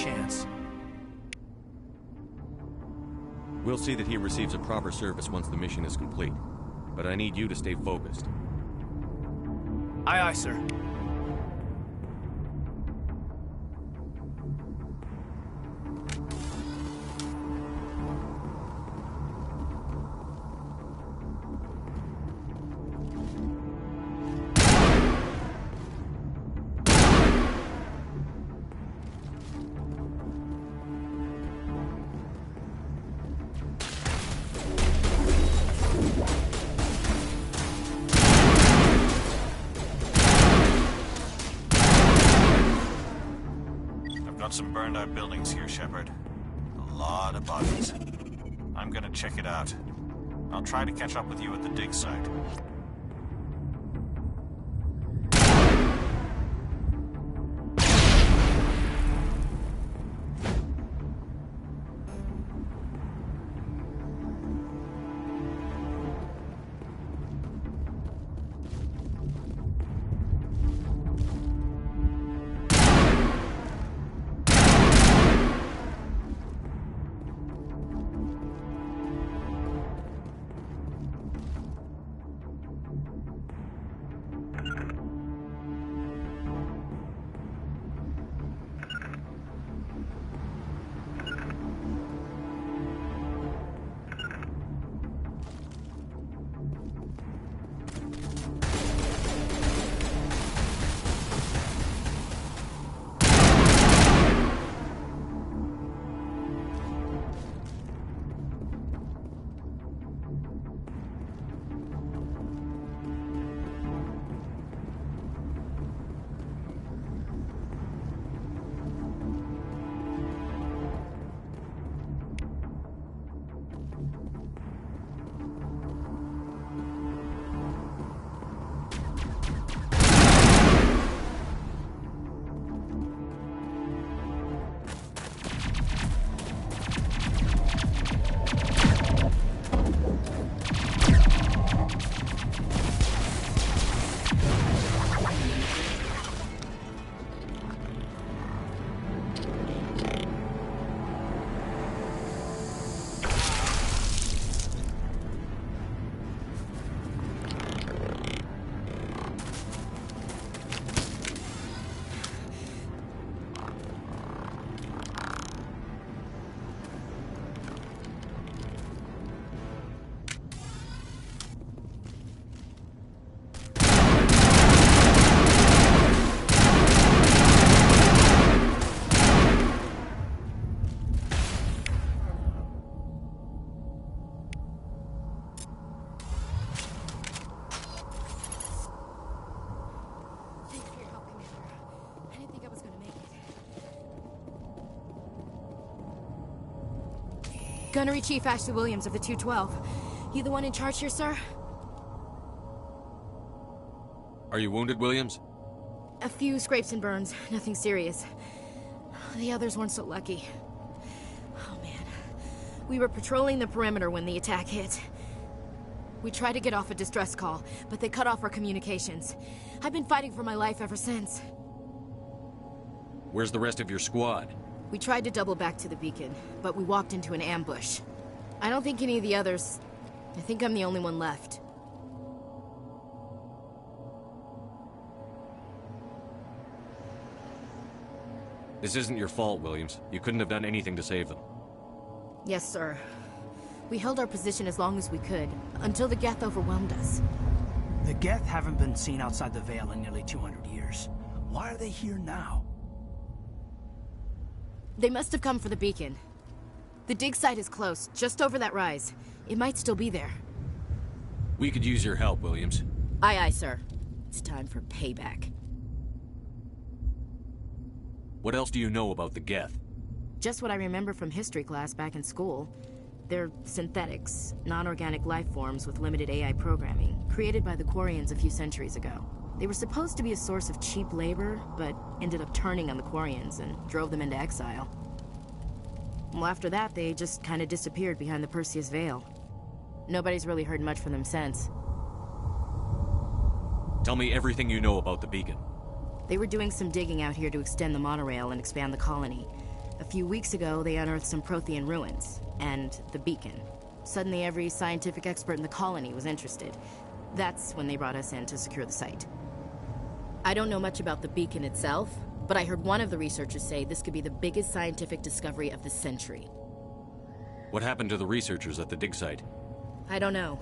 chance. We'll see that he receives a proper service once the mission is complete. But I need you to stay focused. Aye, aye, sir. Some burned out buildings here, Shepard. A lot of bodies. I'm gonna check it out. I'll try to catch up with you at the dig site. Gunnery Chief Ashley Williams of the 212. You the one in charge here, sir? Are you wounded, Williams? A few scrapes and burns, nothing serious. The others weren't so lucky. Oh man. We were patrolling the perimeter when the attack hit. We tried to get off a distress call, but they cut off our communications. I've been fighting for my life ever since. Where's the rest of your squad? We tried to double back to the beacon, but we walked into an ambush. I don't think any of the others... I think I'm the only one left. This isn't your fault, Williams. You couldn't have done anything to save them. Yes, sir. We held our position as long as we could, until the Geth overwhelmed us. The Geth haven't been seen outside the Veil in nearly 200 years. Why are they here now? They must have come for the beacon. The dig site is close, just over that rise. It might still be there. We could use your help, Williams. Aye, aye, sir. It's time for payback. What else do you know about the Geth? Just what I remember from history class back in school. They're synthetics, non-organic life forms with limited AI programming, created by the Quarians a few centuries ago. They were supposed to be a source of cheap labor, but ended up turning on the Quarians and drove them into exile. Well, after that, they just kind of disappeared behind the Perseus Veil. Nobody's really heard much from them since. Tell me everything you know about the beacon. They were doing some digging out here to extend the monorail and expand the colony. A few weeks ago, they unearthed some Prothean ruins, and the beacon. Suddenly, every scientific expert in the colony was interested. That's when they brought us in to secure the site. I don't know much about the beacon itself, but I heard one of the researchers say this could be the biggest scientific discovery of the century. What happened to the researchers at the dig site? I don't know.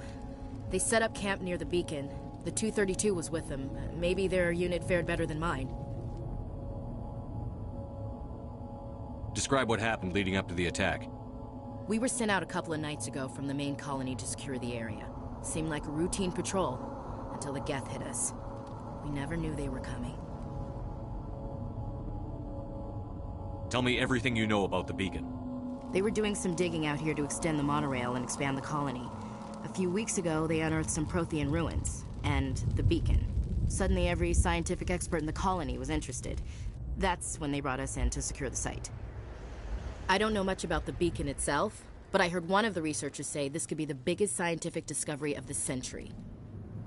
They set up camp near the beacon. The 232 was with them. Maybe their unit fared better than mine. Describe what happened leading up to the attack. We were sent out a couple of nights ago from the main colony to secure the area. Seemed like a routine patrol, until the Geth hit us. We never knew they were coming. Tell me everything you know about the beacon. They were doing some digging out here to extend the monorail and expand the colony. A few weeks ago, they unearthed some Prothean ruins, and the beacon. Suddenly, every scientific expert in the colony was interested. That's when they brought us in to secure the site. I don't know much about the beacon itself, but I heard one of the researchers say this could be the biggest scientific discovery of the century.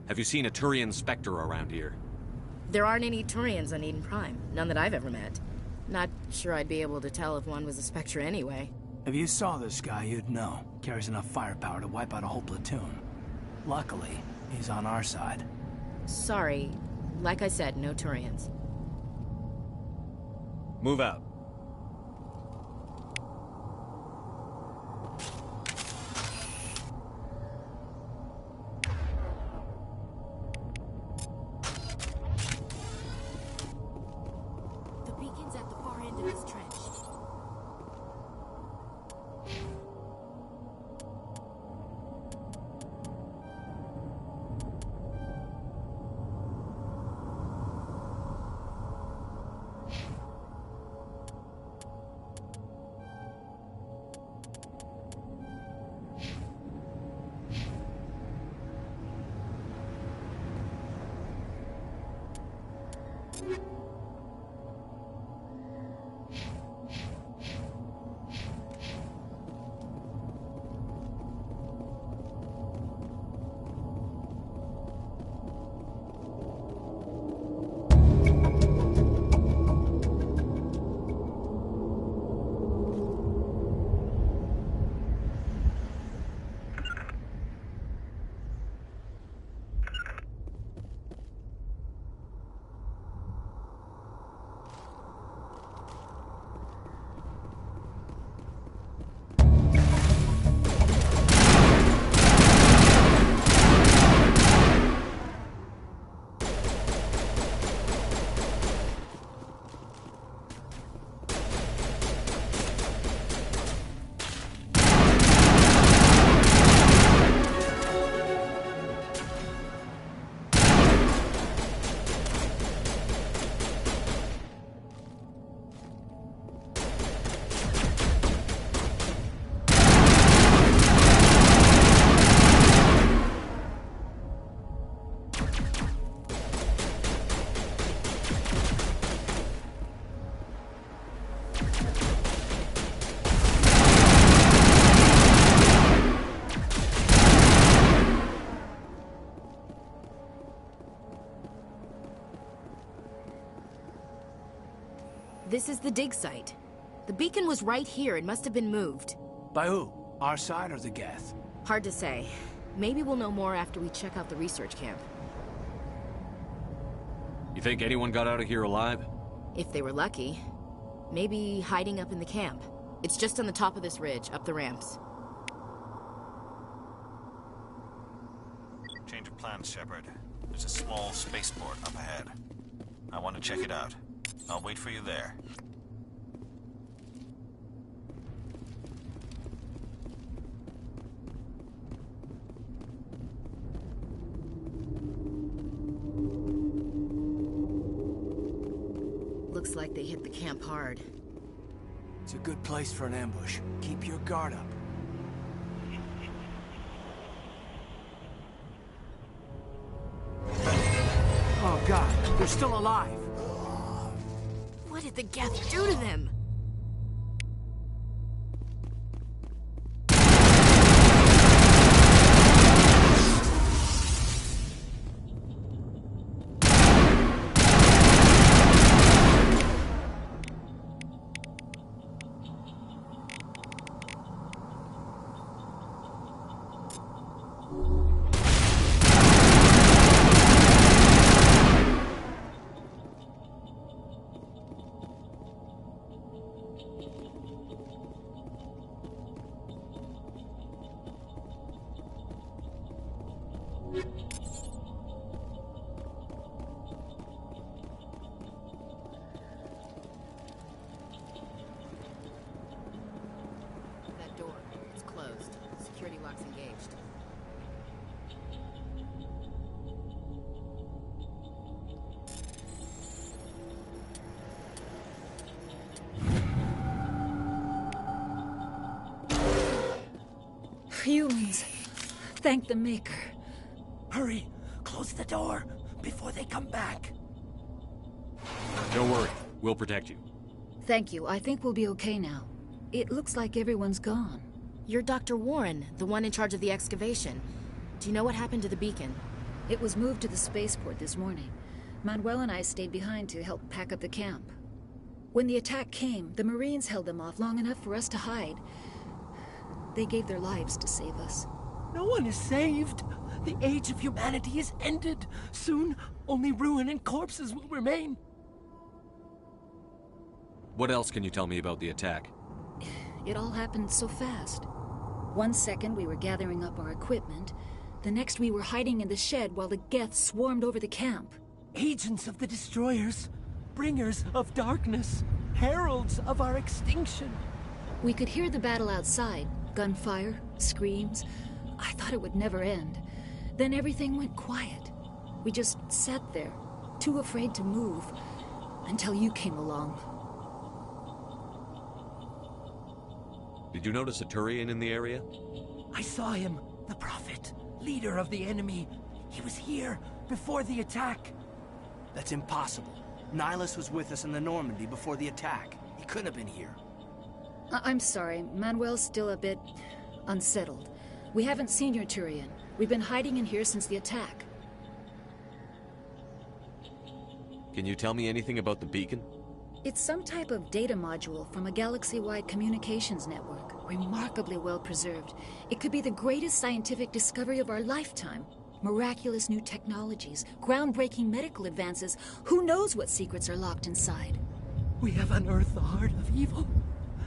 Have you seen a Turian Spectre around here? There aren't any Turians on Eden Prime, none that I've ever met. Not sure I'd be able to tell if one was a Spectre anyway. If you saw this guy, you'd know. Carries enough firepower to wipe out a whole platoon. Luckily, he's on our side. Sorry. Like I said, no Turians. Move out. The beacon's at the far end of this trench. This is the dig site. The beacon was right here. It must have been moved. By who? Our side or the Geth? Hard to say. Maybe we'll know more after we check out the research camp. You think anyone got out of here alive? If they were lucky. Maybe hiding up in the camp. It's just on the top of this ridge, up the ramps. Change of plans, Shepard. There's a small spaceport up ahead. I want to check it out. I'll wait for you there. Looks like they hit the camp hard. It's a good place for an ambush. Keep your guard up. Oh God, they're still alive. What did the Geth do to them? That door, it's closed. Security lock's engaged. Humans. Thank the Maker. Hurry! Close the door before they come back. Don't worry. We'll protect you. Thank you. I think we'll be okay now. It looks like everyone's gone. You're Dr. Warren, the one in charge of the excavation. Do you know what happened to the beacon? It was moved to the spaceport this morning. Manuel and I stayed behind to help pack up the camp. When the attack came, the Marines held them off long enough for us to hide. They gave their lives to save us. No one is saved. The age of humanity is ended. Soon, only ruin and corpses will remain. What else can you tell me about the attack? It all happened so fast. One second we were gathering up our equipment. The next we were hiding in the shed while the Geth swarmed over the camp. Agents of the Destroyers. Bringers of darkness. Heralds of our extinction. We could hear the battle outside. Gunfire, screams. I thought it would never end. Then everything went quiet. We just sat there, too afraid to move, until you came along. Did you notice a Turian in the area? I saw him, the Prophet, leader of the enemy. He was here before the attack. That's impossible. Nihilus was with us in the Normandy before the attack. He couldn't have been here. I'm sorry, Manuel's still a bit unsettled. We haven't seen your Turian. We've been hiding in here since the attack. Can you tell me anything about the beacon? It's some type of data module from a galaxy-wide communications network, remarkably well preserved. It could be the greatest scientific discovery of our lifetime. Miraculous new technologies, groundbreaking medical advances. Who knows what secrets are locked inside? We have unearthed the heart of evil,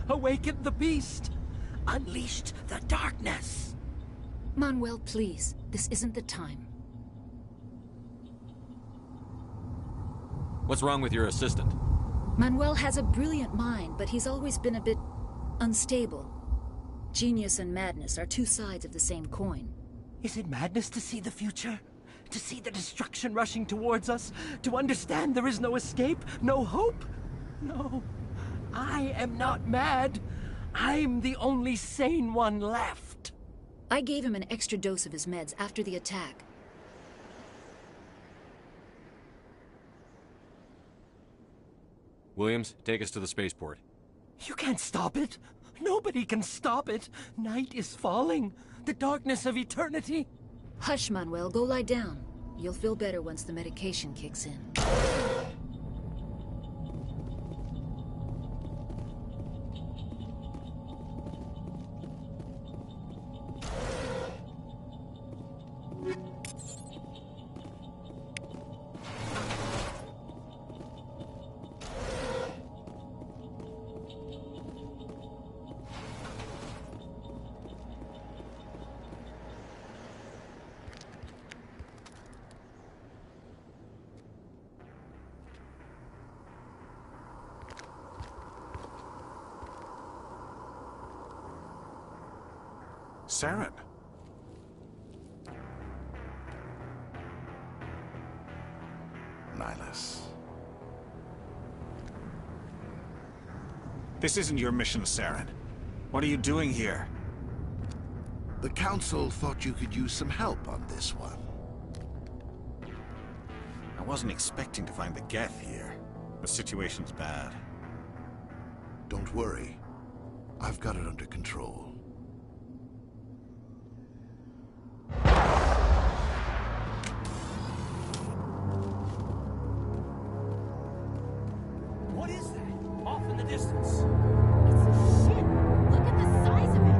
awakened the beast, unleashed the darkness. Manuel, please. This isn't the time. What's wrong with your assistant? Manuel has a brilliant mind, but he's always been a bit unstable. Genius and madness are two sides of the same coin. Is it madness to see the future? To see the destruction rushing towards us? To understand there is no escape? No hope? No. I am not mad. I'm the only sane one left. I gave him an extra dose of his meds after the attack. Williams, take us to the spaceport. You can't stop it. Nobody can stop it. Night is falling. The darkness of eternity. Hush, Manuel. Go lie down. You'll feel better once the medication kicks in. Saren. Nihilus. This isn't your mission, Saren. What are you doing here? The Council thought you could use some help on this one. I wasn't expecting to find the Geth here. The situation's bad. Don't worry. I've got it under control. What is that? Off in the distance. It's a ship. Look at the size of it.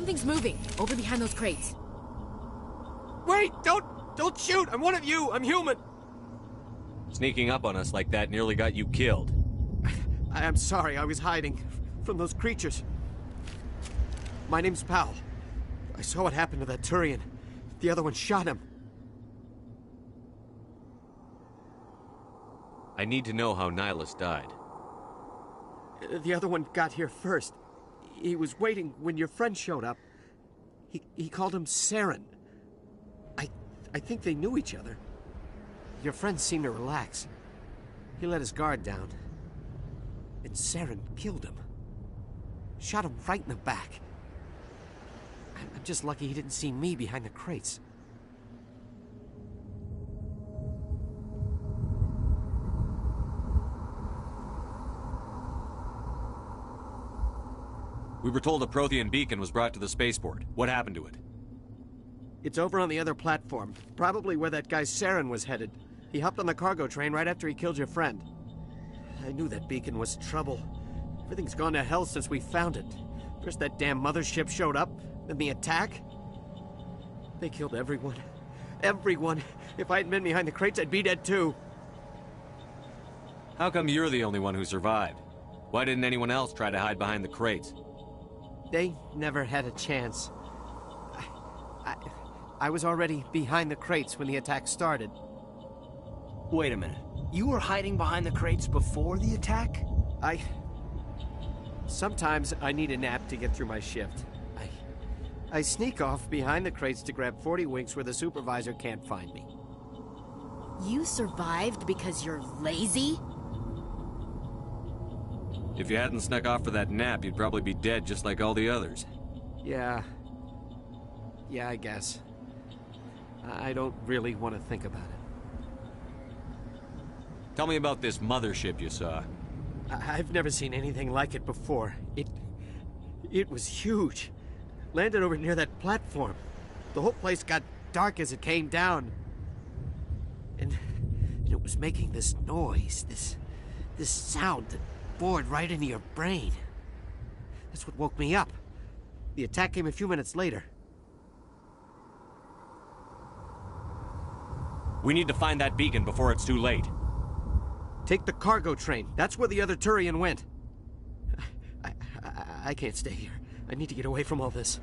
Something's moving, over behind those crates. Wait! Don't shoot! I'm one of you! I'm human! Sneaking up on us like that nearly got you killed. I am sorry, I was hiding from those creatures. My name's Powell. I saw what happened to that Turian. The other one shot him. I need to know how Nihilus died. The other one got here first. He was waiting when your friend showed up. He called him Saren. I think they knew each other. Your friend seemed to relax. He let his guard down. And Saren killed him. Shot him right in the back. I'm just lucky he didn't see me behind the crates. We were told a Prothean beacon was brought to the spaceport. What happened to it? It's over on the other platform. Probably where that guy Saren was headed. He hopped on the cargo train right after he killed your friend. I knew that beacon was trouble. Everything's gone to hell since we found it. First that damn mothership showed up, then the attack. They killed everyone. Everyone. If I hadn't been behind the crates, I'd be dead too. How come you're the only one who survived? Why didn't anyone else try to hide behind the crates? They never had a chance. I was already behind the crates when the attack started. Wait a minute. You were hiding behind the crates before the attack? Sometimes I need a nap to get through my shift. I sneak off behind the crates to grab 40 winks where the supervisor can't find me. You survived because you're lazy? If you hadn't snuck off for that nap, you'd probably be dead just like all the others. Yeah, I guess. I don't really want to think about it. Tell me about this mothership you saw. I've never seen anything like it before. It was huge. Landed over near that platform. The whole place got dark as it came down. And it was making this noise, this sound that bored right into your brain. That's what woke me up. The attack came a few minutes later. We need to find that beacon before it's too late. Take the cargo train. That's where the other Turian went. I can't stay here. I need to get away from all this.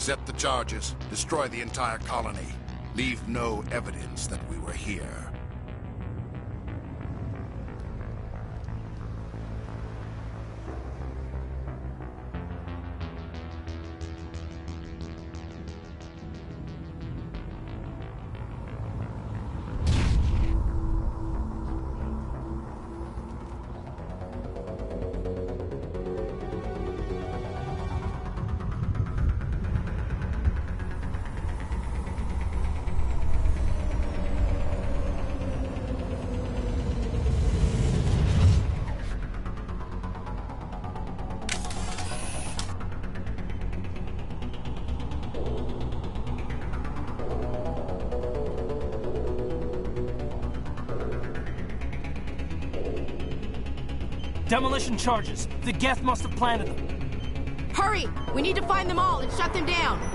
Accept the charges. Destroy the entire colony. Leave no evidence that we were here. Demolition charges. The Geth must have planted them. Hurry! We need to find them all and shut them down!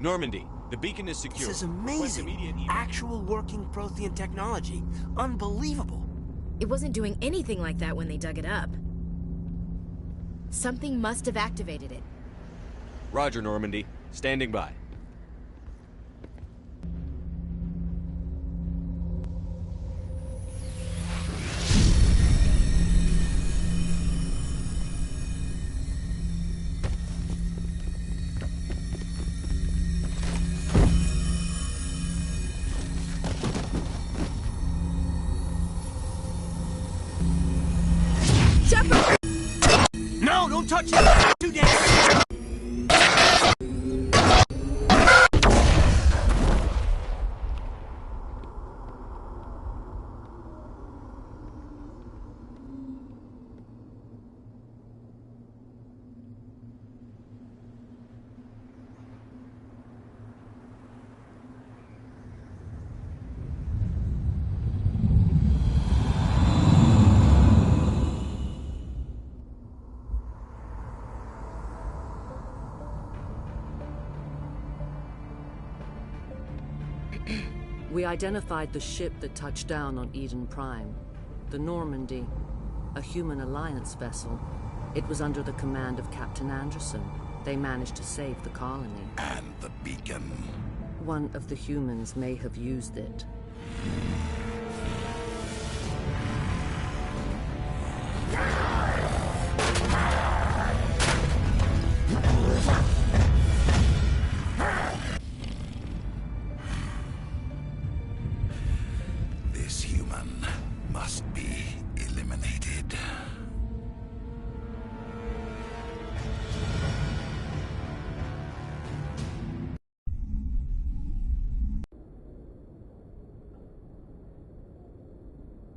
Normandy, the beacon is secure. This is Request amazing. immediate evac. Actual working Prothean technology. Unbelievable. It wasn't doing anything like that when they dug it up. Something must have activated it. Roger, Normandy. Standing by. No, don't touch it! Too dangerous! We identified the ship that touched down on Eden Prime. The Normandy, a human alliance vessel. It was under the command of Captain Anderson. They managed to save the colony. And the beacon. One of the humans may have used it. This human must be eliminated.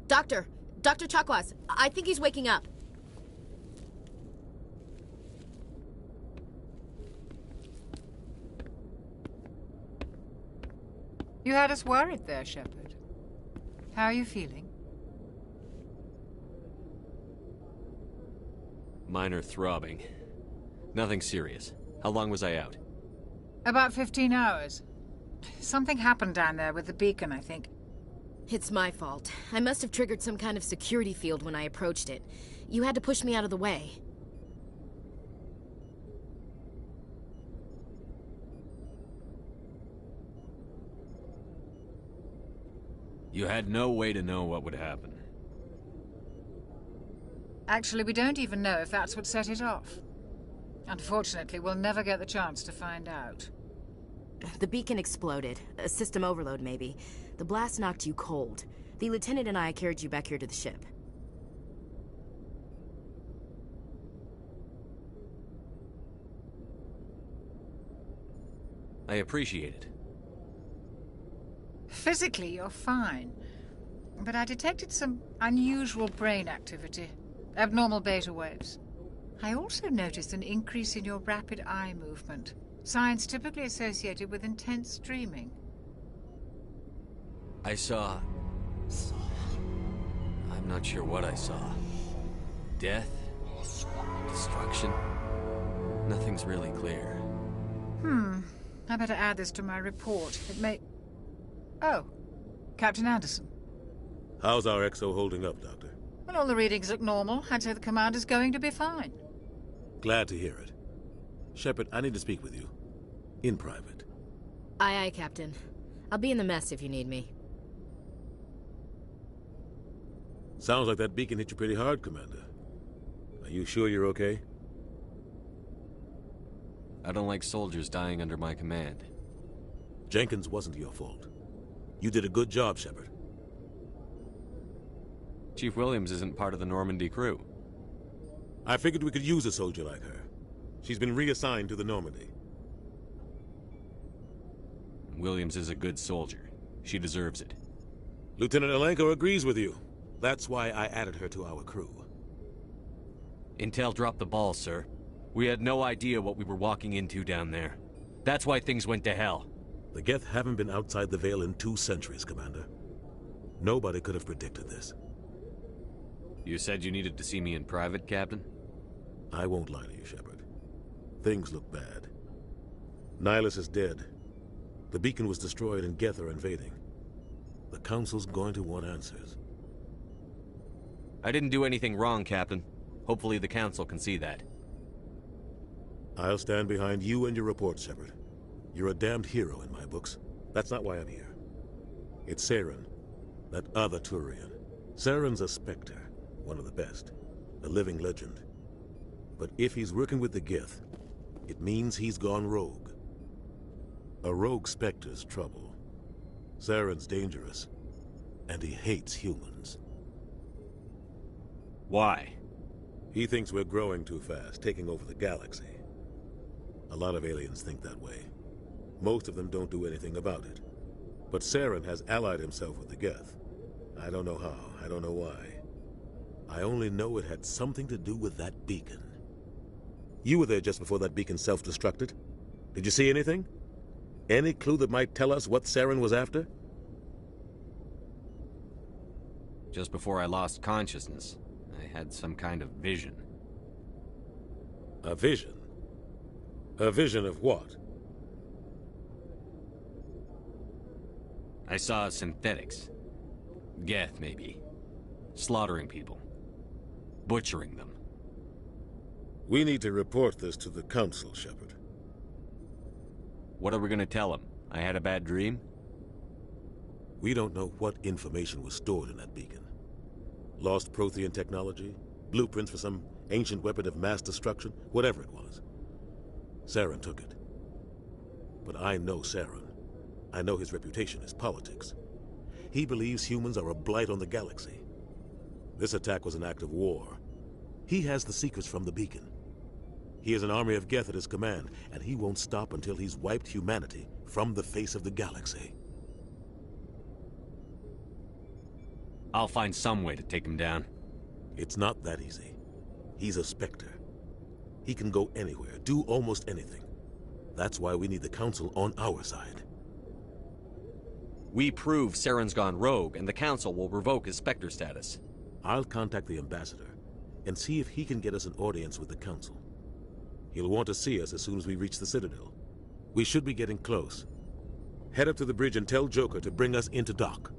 Dr. Chakwas, I think he's waking up. You had us worried there, Shepard. How are you feeling? Minor throbbing. Nothing serious. How long was I out? About 15 hours. Something happened down there with the beacon, I think. It's my fault. I must have triggered some kind of security field when I approached it. You had to push me out of the way. You had no way to know what would happen. Actually, we don't even know if that's what set it off. Unfortunately, we'll never get the chance to find out. The beacon exploded. A system overload, maybe. The blast knocked you cold. The lieutenant and I carried you back here to the ship. I appreciate it. Physically, you're fine. But I detected some unusual brain activity. Abnormal beta waves. I also noticed an increase in your rapid eye movement. Signs typically associated with intense dreaming. I saw... I'm not sure what I saw. Death? Destruction? Nothing's really clear. I better add this to my report. It may... Oh, Captain Anderson. How's our XO holding up, Doctor? Well, all the readings look normal. I'd say the commander's going to be fine. Glad to hear it. Shepard, I need to speak with you. In private. Aye, Captain. I'll be in the mess if you need me. Sounds like that beacon hit you pretty hard, Commander. Are you sure you're okay? I don't like soldiers dying under my command. Jenkins wasn't your fault. You did a good job, Shepard. Chief Williams isn't part of the Normandy crew. I figured we could use a soldier like her. She's been reassigned to the Normandy. Williams is a good soldier. She deserves it. Lieutenant Alenko agrees with you. That's why I added her to our crew. Intel dropped the ball, sir. We had no idea what we were walking into down there. That's why things went to hell. The Geth haven't been outside the Veil in 2 centuries, Commander. Nobody could have predicted this. You said you needed to see me in private, Captain? I won't lie to you, Shepard. Things look bad. Nihilus is dead, The beacon was destroyed and Geth are invading. The Council's going to want answers. I didn't do anything wrong, Captain. Hopefully the Council can see that. I'll stand behind you and your report, Shepard. You're a damned hero in my books. That's not why I'm here. It's Saren, that other Turian. Saren's a Spectre, one of the best, a living legend. But if he's working with the Geth, it means he's gone rogue. A rogue Spectre's trouble. Saren's dangerous, and he hates humans. Why? He thinks we're growing too fast, taking over the galaxy. A lot of aliens think that way. Most of them don't do anything about it. But Saren has allied himself with the Geth. I don't know how, I don't know why. I only know it had something to do with that beacon. You were there just before that beacon self-destructed. Did you see anything? Any clue that might tell us what Saren was after? Just before I lost consciousness, I had some kind of vision. A vision? A vision of what? I saw synthetics. Geth, maybe. Slaughtering people. Butchering them. We need to report this to the Council, Shepard. What are we gonna tell them? I had a bad dream? We don't know what information was stored in that beacon. Lost Prothean technology? Blueprints for some ancient weapon of mass destruction? Whatever it was. Saren took it. But I know Saren. I know his reputation is politics. He believes humans are a blight on the galaxy. This attack was an act of war. He has the secrets from the beacon. He has an army of Geth at his command, and he won't stop until he's wiped humanity from the face of the galaxy. I'll find some way to take him down. It's not that easy. He's a Spectre. He can go anywhere, do almost anything. That's why we need the Council on our side. We prove Saren's gone rogue, and the Council will revoke his Spectre status. I'll contact the Ambassador and see if he can get us an audience with the Council. He'll want to see us as soon as we reach the Citadel. We should be getting close. Head up to the bridge and tell Joker to bring us into dock.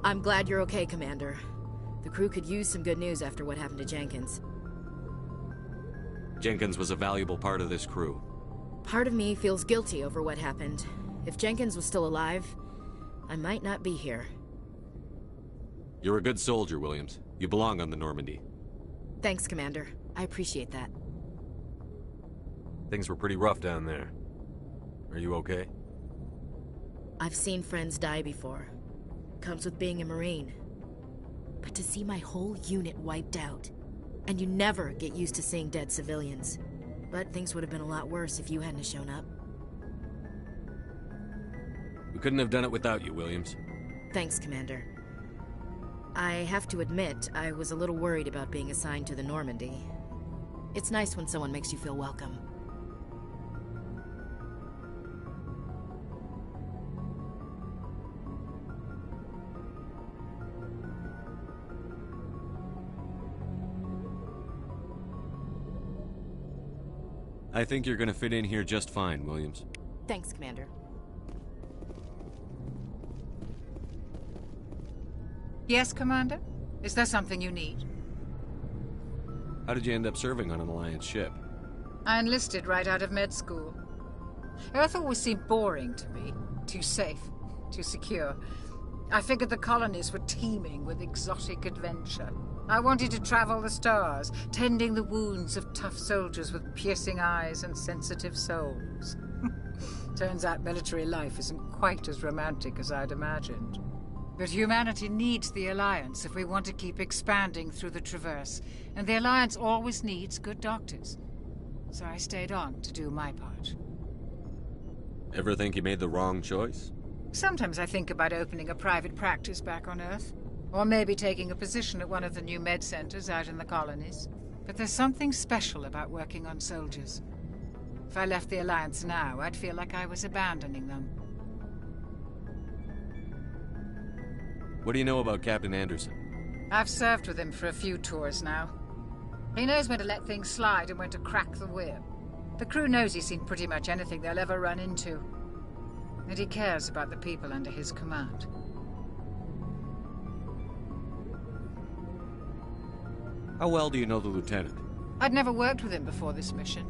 I'm glad you're okay, Commander. The crew could use some good news after what happened to Jenkins. Jenkins was a valuable part of this crew. Part of me feels guilty over what happened. If Jenkins was still alive, I might not be here. You're a good soldier, Williams. You belong on the Normandy. Thanks, Commander. I appreciate that. Things were pretty rough down there. Are you okay? I've seen friends die before. Comes with being a Marine. But to see my whole unit wiped out, and you never get used to seeing dead civilians. But things would have been a lot worse if you hadn't shown up. We couldn't have done it without you, Williams. Thanks, Commander. I have to admit, I was a little worried about being assigned to the Normandy. It's nice when someone makes you feel welcome. I think you're gonna fit in here just fine, Williams. Thanks, Commander. Yes, Commander? Is there something you need? How did you end up serving on an Alliance ship? I enlisted right out of med school. Earth always seemed boring to me. Too safe, too secure. I figured the colonies were teeming with exotic adventure. I wanted to travel the stars, tending the wounds of tough soldiers with piercing eyes and sensitive souls. Turns out military life isn't quite as romantic as I'd imagined. But humanity needs the Alliance if we want to keep expanding through the Traverse, and the Alliance always needs good doctors. So I stayed on to do my part. Ever think you made the wrong choice? Sometimes I think about opening a private practice back on Earth. Or maybe taking a position at one of the new med centers out in the colonies. But there's something special about working on soldiers. If I left the Alliance now, I'd feel like I was abandoning them. What do you know about Captain Anderson? I've served with him for a few tours now. He knows when to let things slide and when to crack the whip. The crew knows he's seen pretty much anything they'll ever run into. And he cares about the people under his command. How well do you know the Lieutenant? I'd never worked with him before this mission.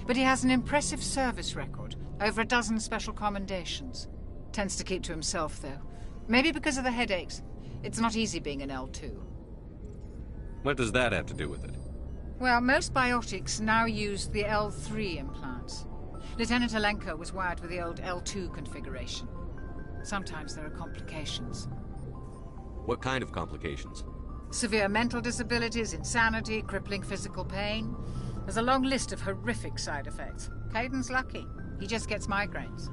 But he has an impressive service record. Over a dozen special commendations. Tends to keep to himself, though. Maybe because of the headaches. It's not easy being an L2. What does that have to do with it? Well, most biotics now use the L3 implants. Lieutenant Alenko was wired with the old L2 configuration. Sometimes there are complications. What kind of complications? Severe mental disabilities, insanity, crippling physical pain. There's a long list of horrific side effects. Kaiden's lucky. He just gets migraines.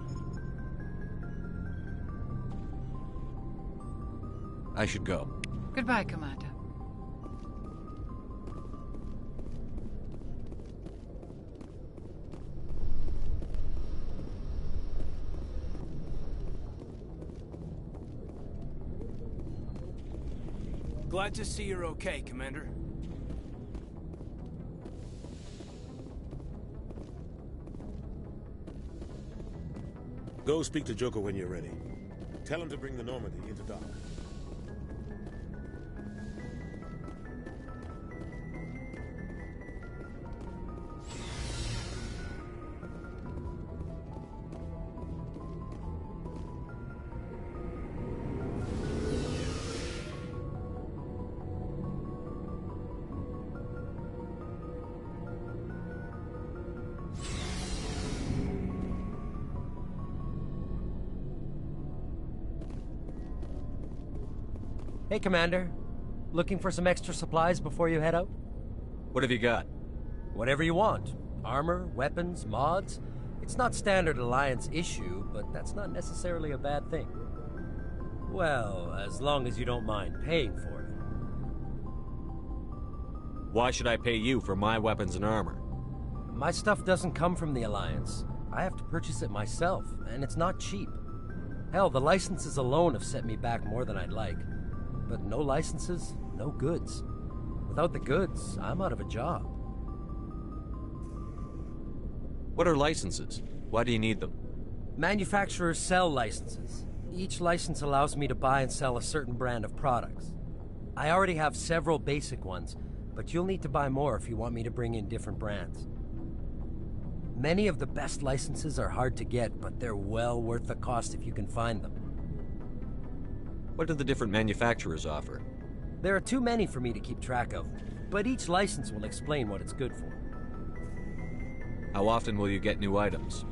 I should go. Goodbye, Commander. Glad to see you're okay, Commander. Go speak to Joker when you're ready. Tell him to bring the Normandy into dock. Hey, Commander. Looking for some extra supplies before you head out? What have you got? Whatever you want. Armor, weapons, mods. It's not standard Alliance issue, but that's not necessarily a bad thing. Well, as long as you don't mind paying for it. Why should I pay you for my weapons and armor? My stuff doesn't come from the Alliance. I have to purchase it myself, and it's not cheap. Hell, the licenses alone have set me back more than I'd like. But no licenses, no goods. Without the goods, I'm out of a job. What are licenses? Why do you need them? Manufacturers sell licenses. Each license allows me to buy and sell a certain brand of products. I already have several basic ones, but you'll need to buy more if you want me to bring in different brands. Many of the best licenses are hard to get, but they're well worth the cost if you can find them. What do the different manufacturers offer? There are too many for me to keep track of, but each license will explain what it's good for. How often will you get new items?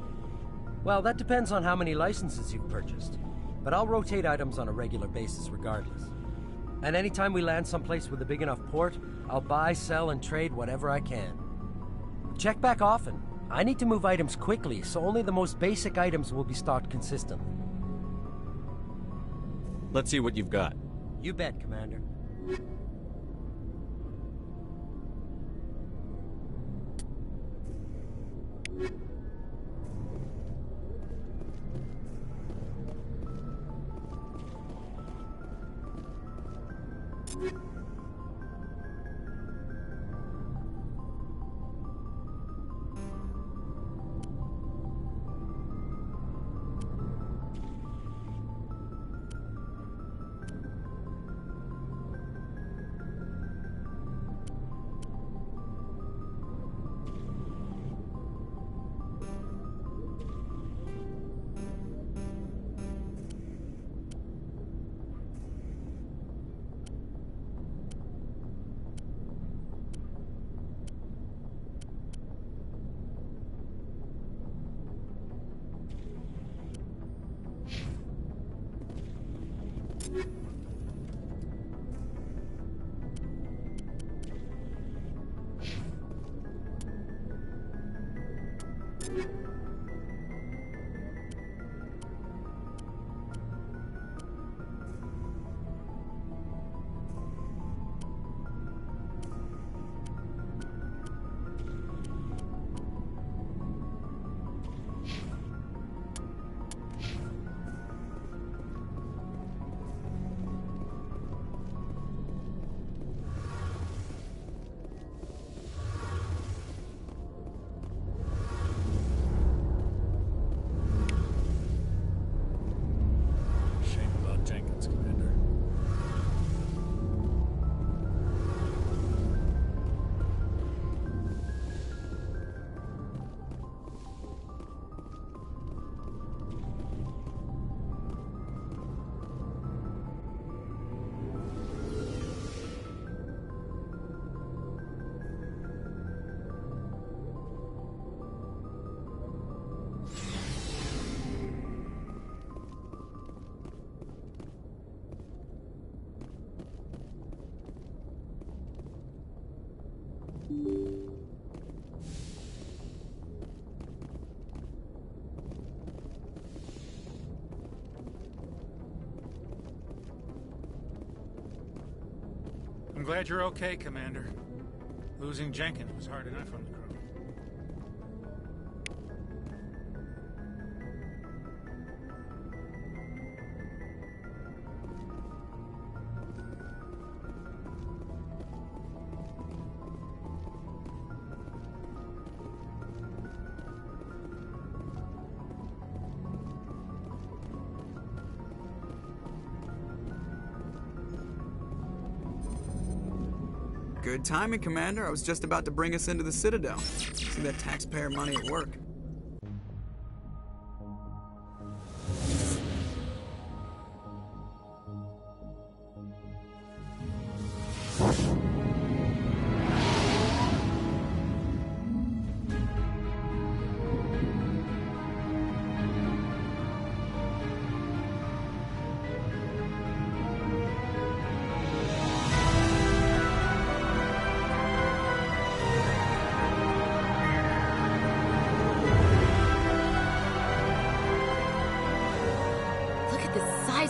Well, that depends on how many licenses you've purchased, but I'll rotate items on a regular basis regardless. And anytime we land someplace with a big enough port, I'll buy, sell, and trade whatever I can. Check back often. I need to move items quickly, so only the most basic items will be stocked consistently. Let's see what you've got. You bet, Commander. I'm glad you're okay, Commander. Losing Jenkins was hard enough on the crew. Good timing, Commander. I was just about to bring us into the Citadel. See that taxpayer money at work.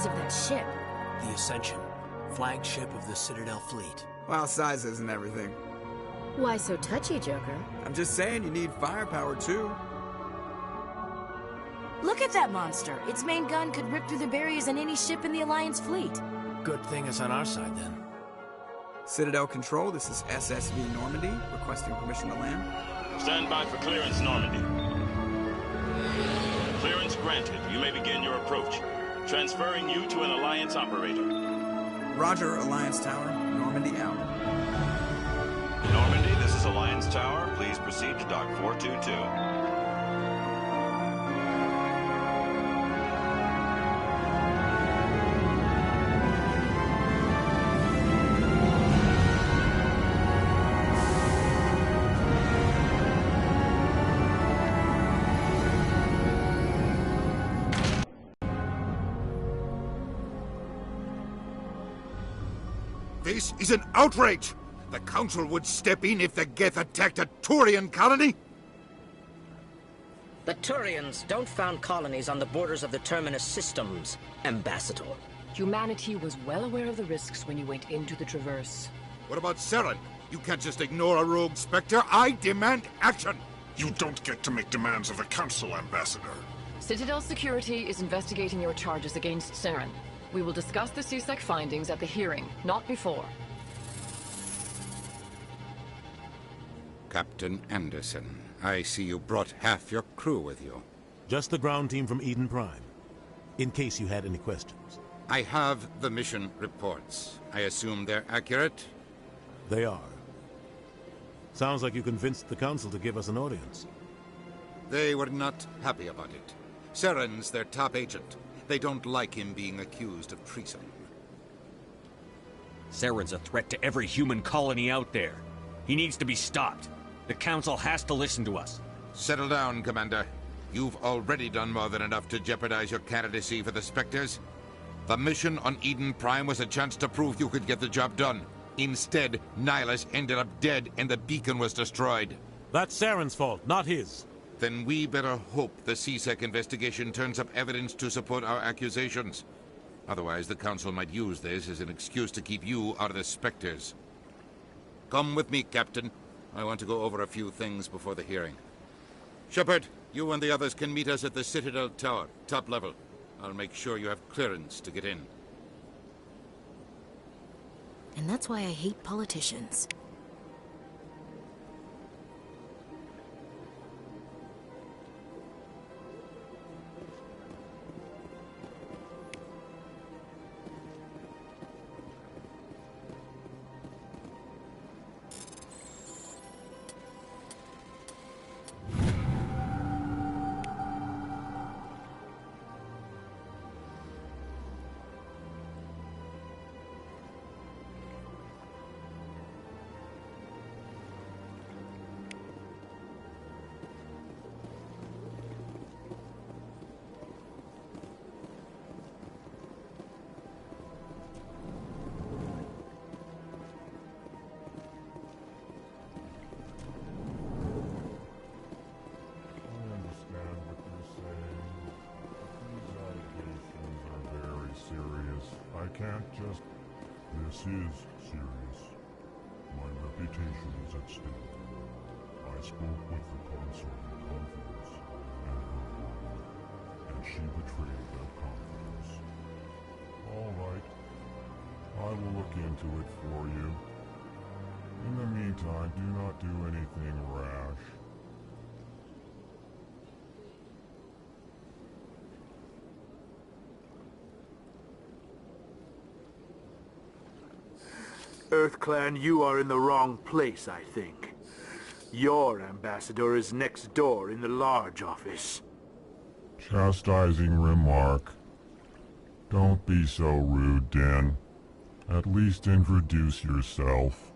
Of that ship. The Ascension, flagship of the Citadel fleet. Well, size isn't everything. Why so touchy, Joker? I'm just saying you need firepower, too. Look at that monster. Its main gun could rip through the barriers in any ship in the Alliance fleet. Good thing it's on our side, then. Citadel Control, this is SSV Normandy, requesting permission to land. Stand by for clearance, Normandy. Clearance granted. You may begin your approach. Transferring you to an Alliance operator. Roger, Alliance Tower. Normandy out. Normandy, this is Alliance Tower. Please proceed to Dock 422. This is an outrage! The Council would step in if the Geth attacked a Turian colony? The Turians don't found colonies on the borders of the Terminus systems, Ambassador. Humanity was well aware of the risks when you went into the Traverse. What about Saren? You can't just ignore a rogue Spectre. I demand action! You don't get to make demands of the Council, Ambassador. Citadel Security is investigating your charges against Saren. We will discuss the CSEC findings at the hearing, not before. Captain Anderson, I see you brought half your crew with you. Just the ground team from Eden Prime, in case you had any questions. I have the mission reports. I assume they're accurate? They are. Sounds like you convinced the Council to give us an audience. They were not happy about it. Saren's their top agent. They don't like him being accused of treason. Saren's a threat to every human colony out there. He needs to be stopped. The Council has to listen to us. Settle down, Commander. You've already done more than enough to jeopardize your candidacy for the Spectres. The mission on Eden Prime was a chance to prove you could get the job done. Instead, Nihilus ended up dead and the beacon was destroyed. That's Saren's fault, not his. Then we better hope the CSEC investigation turns up evidence to support our accusations. Otherwise, the Council might use this as an excuse to keep you out of the Spectres. Come with me, Captain. I want to go over a few things before the hearing. Shepard, you and the others can meet us at the Citadel Tower, top level. I'll make sure you have clearance to get in. And that's why I hate politicians. This is serious. My reputation is at stake. I spoke with the Consul in confidence, and her word, and she betrayed that confidence. All right. I will look into it for you. In the meantime, do not do anything rash. EarthClan, you are in the wrong place, I think. Your ambassador is next door in the large office. Chastising remark. Don't be so rude, Din. At least introduce yourself.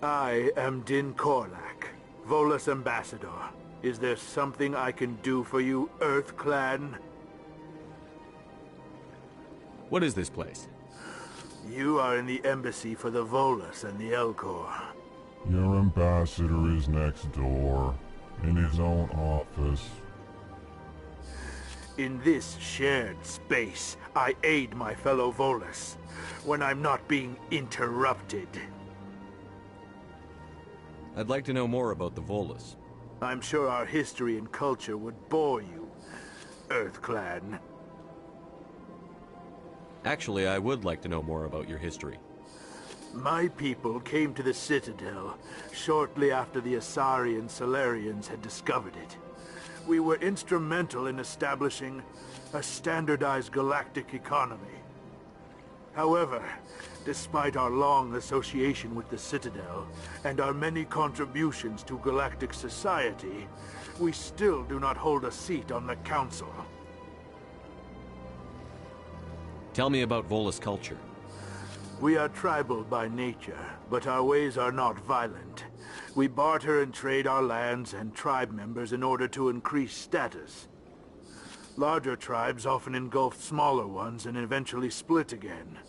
I am Din Korlak, Volus ambassador. Is there something I can do for you, EarthClan? What is this place? You are in the embassy for the Volus and the Elcor. Your ambassador is next door, in his own office. In this shared space, I aid my fellow Volus, when I'm not being interrupted. I'd like to know more about the Volus. I'm sure our history and culture would bore you, EarthClan. Actually, I would like to know more about your history. My people came to the Citadel shortly after the Asari and Salarians had discovered it. We were instrumental in establishing a standardized galactic economy. However, despite our long association with the Citadel and our many contributions to galactic society, we still do not hold a seat on the Council. Tell me about Volus culture. We are tribal by nature, but our ways are not violent. We barter and trade our lands and tribe members in order to increase status. Larger tribes often engulf smaller ones and eventually split again.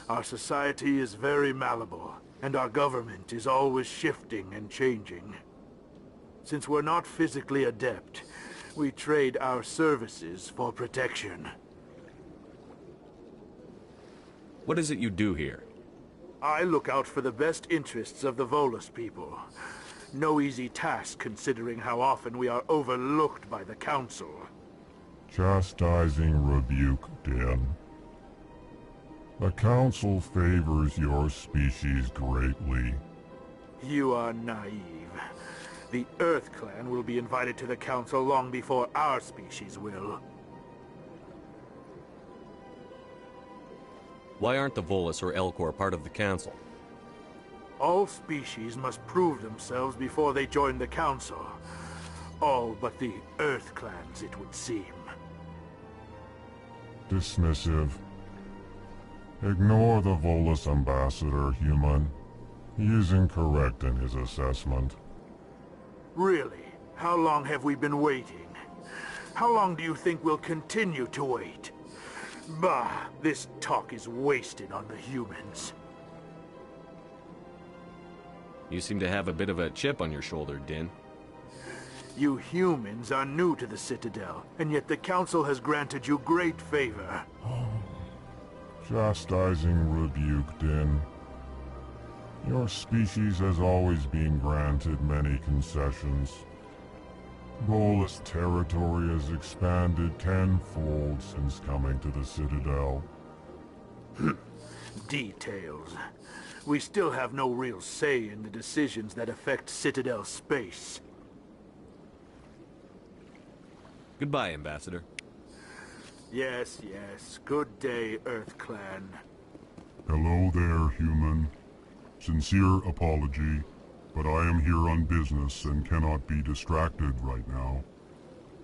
Our society is very malleable, and our government is always shifting and changing. Since we're not physically adept, we trade our services for protection. What is it you do here? I look out for the best interests of the Volus people. No easy task considering how often we are overlooked by the Council. Chastising rebuke, Din. The Council favors your species greatly. You are naive. The Earth Clan will be invited to the Council long before our species will. Why aren't the Volus or Elcor part of the Council? All species must prove themselves before they join the Council. All but the Earth Clans, it would seem. Dismissive. Ignore the Volus ambassador, human. He is incorrect in his assessment. Really? How long have we been waiting? How long do you think we'll continue to wait? Bah, this talk is wasted on the humans. You seem to have a bit of a chip on your shoulder, Din. You humans are new to the Citadel, and yet the Council has granted you great favor. Chastising rebuke, Din. Your species has always been granted many concessions. Volus territory has expanded tenfold since coming to the Citadel. Details. We still have no real say in the decisions that affect Citadel space. Goodbye, Ambassador. Yes, yes. Good day, Earth Clan. Hello there, human. Sincere apology, but I am here on business and cannot be distracted right now.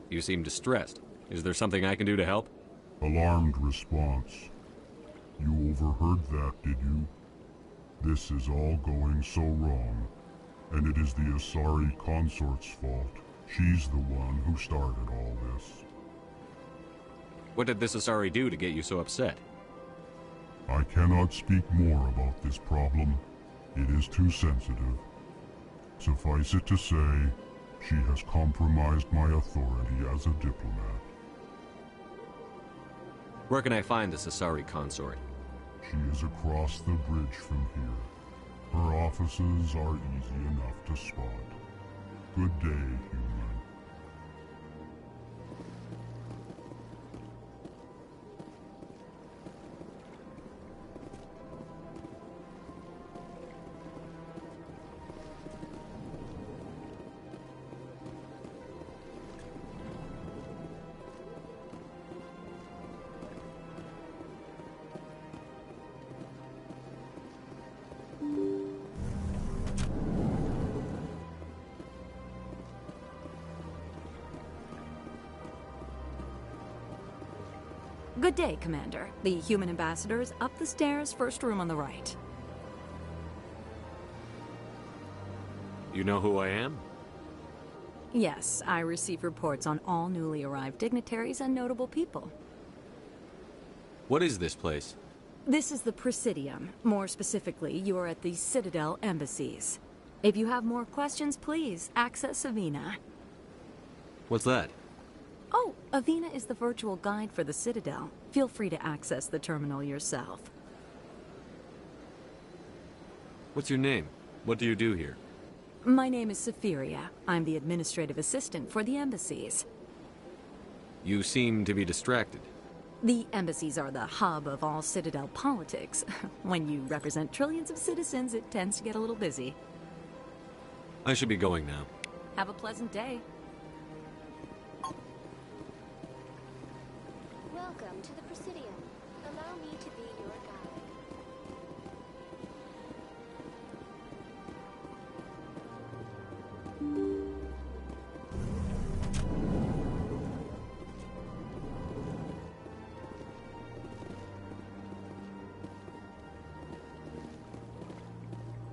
You seem distressed. Is there something I can do to help? Alarmed response. You overheard that, did you? This is all going so wrong, and it is the Asari consort's fault. She's the one who started all this. What did this Asari do to get you so upset? I cannot speak more about this problem. It is too sensitive. Suffice it to say, she has compromised my authority as a diplomat. Where can I find this Asari consort? She is across the bridge from here. Her offices are easy enough to spot. Good day, human. Good day, Commander. The human ambassador is up the stairs, first room on the right. You know who I am? Yes, I receive reports on all newly arrived dignitaries and notable people. What is this place? This is the Presidium. More specifically, you are at the Citadel embassies. If you have more questions, please access Avina. What's that? Oh, Avina is the virtual guide for the Citadel. Feel free to access the terminal yourself. What's your name? What do you do here? My name is Safiria. I'm the administrative assistant for the embassies. You seem to be distracted. The embassies are the hub of all Citadel politics. When you represent trillions of citizens, it tends to get a little busy. I should be going now. Have a pleasant day. Welcome to the Presidium. Allow me to be your guide.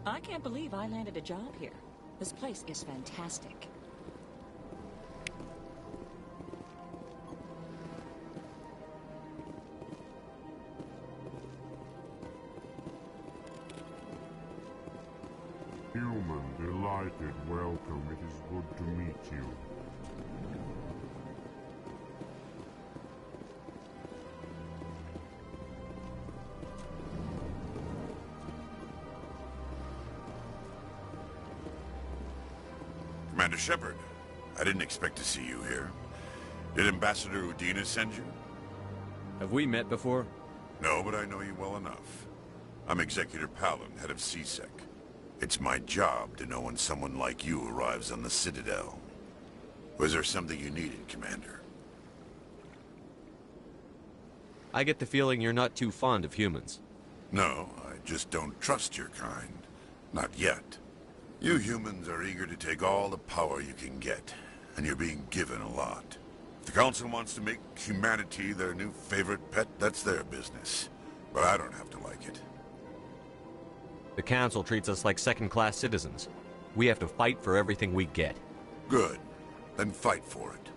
I can't believe I landed a job here. This place is fantastic. Human, delighted, welcome. It is good to meet you. Commander Shepard, I didn't expect to see you here. Did Ambassador Udina send you? Have we met before? No, but I know you well enough. I'm Executor Palin, head of CSEC. It's my job to know when someone like you arrives on the Citadel. Was there something you needed, Commander? I get the feeling you're not too fond of humans. No, I just don't trust your kind. Not yet. You humans are eager to take all the power you can get, and you're being given a lot. If the Council wants to make humanity their new favorite pet, that's their business. But I don't have to like it. The Council treats us like second-class citizens. We have to fight for everything we get. Good. Then fight for it.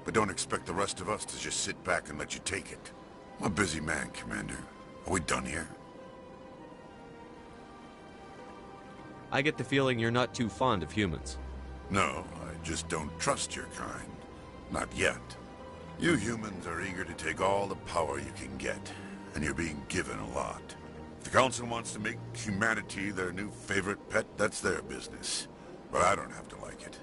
But don't expect the rest of us to just sit back and let you take it. I'm a busy man, Commander. Are we done here? I get the feeling you're not too fond of humans. No, I just don't trust your kind. Not yet. You humans are eager to take all the power you can get, and you're being given a lot. If the Council wants to make humanity their new favorite pet, that's their business. But I don't have to like it.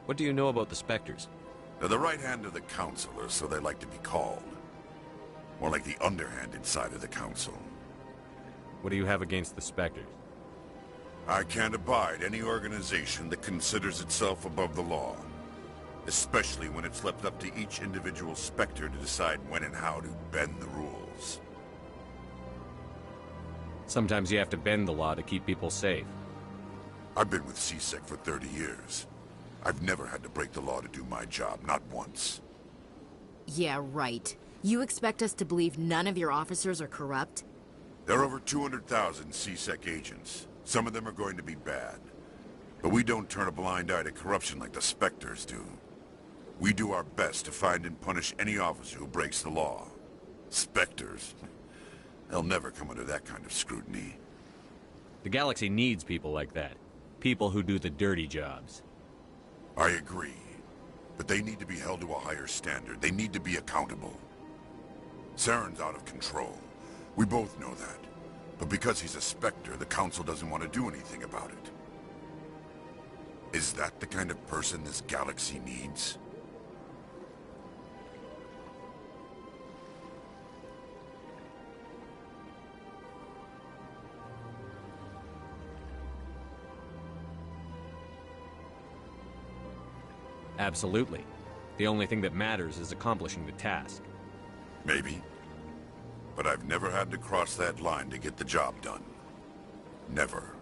What do you know about the Spectres? They're the right hand of the Council, or so they like to be called. More like the underhand inside of the Council. What do you have against the Spectres? I can't abide any organization that considers itself above the law. Especially when it's left up to each individual Spectre to decide when and how to bend the rules. Sometimes you have to bend the law to keep people safe. I've been with CSEC for 30 years. I've never had to break the law to do my job, not once. Yeah, right. You expect us to believe none of your officers are corrupt? There are over 200,000 CSEC agents. Some of them are going to be bad. But we don't turn a blind eye to corruption like the Spectres do. We do our best to find and punish any officer who breaks the law. Spectres. They'll never come under that kind of scrutiny. The galaxy needs people like that. People who do the dirty jobs. I agree. But they need to be held to a higher standard. They need to be accountable. Saren's out of control. We both know that. But because he's a Spectre, the Council doesn't want to do anything about it. Is that the kind of person this galaxy needs? Absolutely. The only thing that matters is accomplishing the task. Maybe. But I've never had to cross that line to get the job done. Never.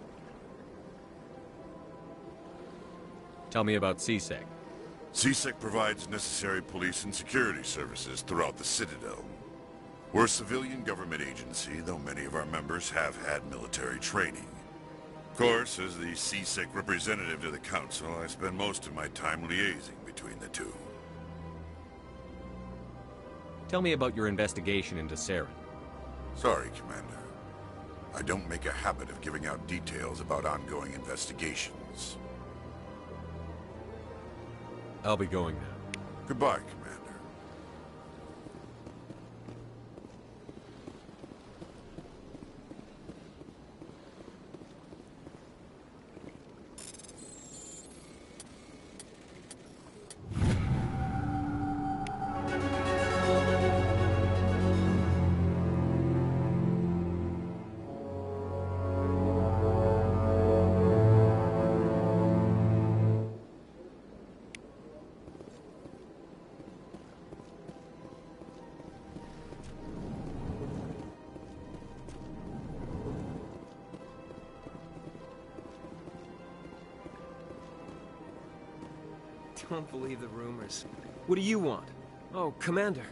Tell me about CSEC. CSEC provides necessary police and security services throughout the Citadel. We're a civilian government agency, though many of our members have had military training. Of course, as the CSEC representative to the Council, I spend most of my time liaising between the two. Tell me about your investigation into Saren. Sorry, Commander. I don't make a habit of giving out details about ongoing investigations. I'll be going now. Goodbye, Commander. Don't believe the rumors. What do you want? Oh, Commander.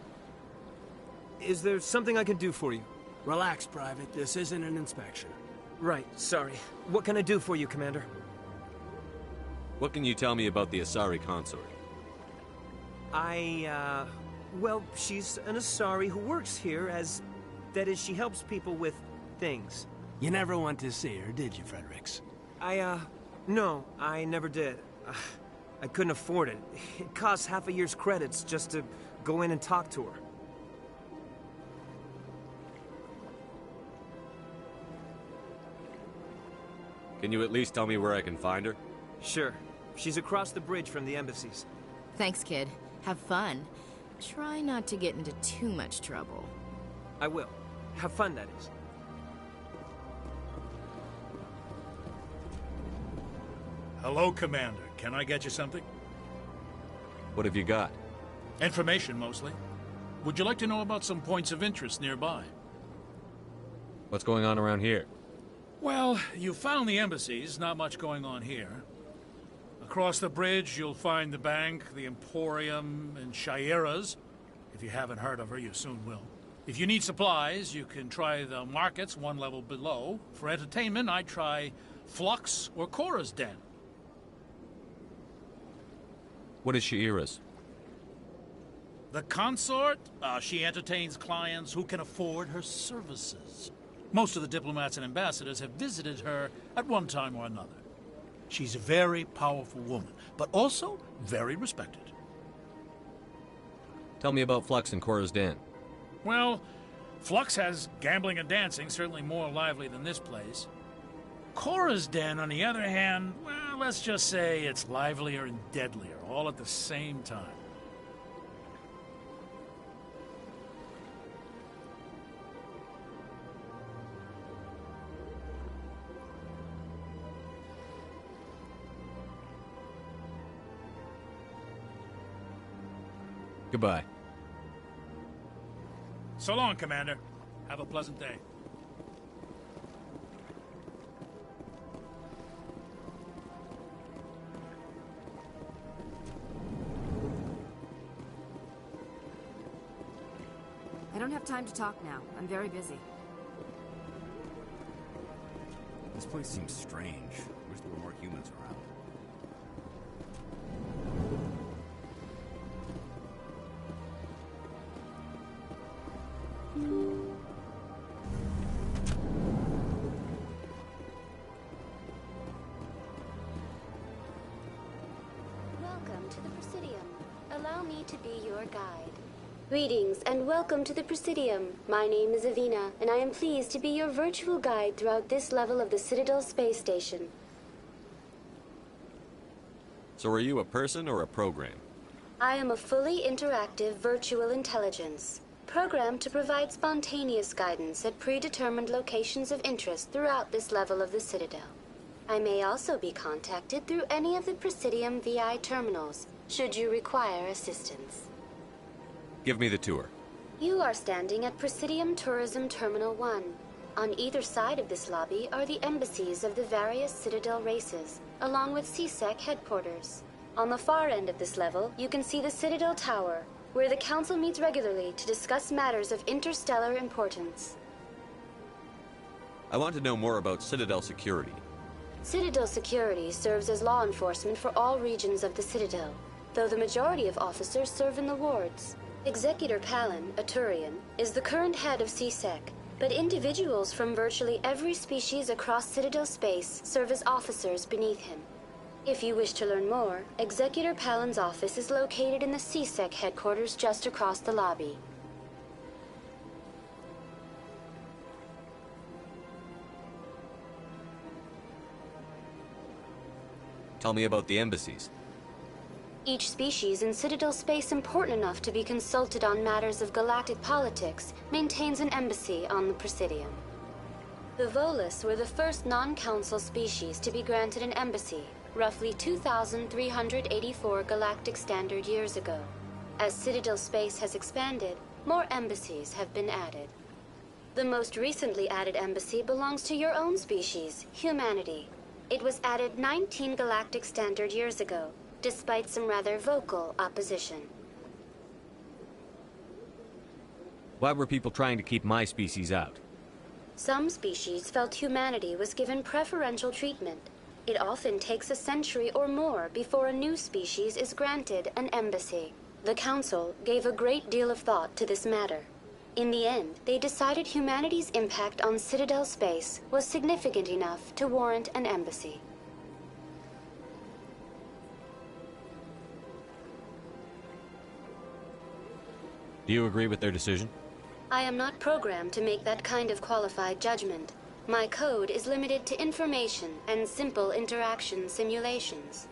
Is there something I can do for you? Relax, Private. This isn't an inspection. Right, sorry. What can I do for you, Commander? What can you tell me about the Asari consort? Well, she's an Asari who works here as... That is, she helps people with things. You never went to see her, did you, Fredericks? No, I never did. I couldn't afford it. It costs half a year's credits just to go in and talk to her. Can you at least tell me where I can find her? Sure. She's across the bridge from the embassies. Thanks, kid. Have fun. Try not to get into too much trouble. I will. Have fun, that is. Hello, Commander. Can I get you something? What have you got? Information, mostly. Would you like to know about some points of interest nearby? What's going on around here? Well, you found the embassies. Not much going on here. Across the bridge, you'll find the bank, the Emporium, and Shayera's. If you haven't heard of her, you soon will. If you need supplies, you can try the markets one level below. For entertainment, I'd try Flux or Cora's Den. What is Shayera's? The consort? She entertains clients who can afford her services. Most of the diplomats and ambassadors have visited her at one time or another. She's a very powerful woman, but also very respected. Tell me about Flux and Cora's Den. Well, Flux has gambling and dancing, certainly more lively than this place. Cora's Den, on the other hand, well, let's just say it's livelier and deadlier, all at the same time. Goodbye. So long, Commander. Have a pleasant day. I don't have time to talk now. I'm very busy. This place seems strange. Wish there were more humans around. Welcome to the Presidium. Allow me to be your guide. Greetings and welcome to the Presidium. My name is Avina, and I am pleased to be your virtual guide throughout this level of the Citadel Space Station. So are you a person or a program? I am a fully interactive virtual intelligence, programmed to provide spontaneous guidance at predetermined locations of interest throughout this level of the Citadel. I may also be contacted through any of the Presidium VI terminals, should you require assistance. Give me the tour. You are standing at Presidium Tourism Terminal 1. On either side of this lobby are the embassies of the various Citadel races, along with CSEC headquarters. On the far end of this level, you can see the Citadel Tower, where the Council meets regularly to discuss matters of interstellar importance. I want to know more about Citadel security. Citadel security serves as law enforcement for all regions of the Citadel, though the majority of officers serve in the wards. Executor Palin, a Turian, is the current head of CSEC, but individuals from virtually every species across Citadel space serve as officers beneath him. If you wish to learn more, Executor Palin's office is located in the CSEC headquarters just across the lobby. Tell me about the embassies. Each species in Citadel space important enough to be consulted on matters of galactic politics maintains an embassy on the Presidium. The Volus were the first non-council species to be granted an embassy, roughly 2,384 galactic standard years ago. As Citadel space has expanded, more embassies have been added. The most recently added embassy belongs to your own species, humanity. It was added 19 galactic standard years ago. despite some rather vocal opposition. Why were people trying to keep my species out? Some species felt humanity was given preferential treatment. It often takes a century or more before a new species is granted an embassy. The Council gave a great deal of thought to this matter. In the end, they decided humanity's impact on Citadel space was significant enough to warrant an embassy. Do you agree with their decision? I am not programmed to make that kind of qualified judgment. My code is limited to information and simple interaction simulations.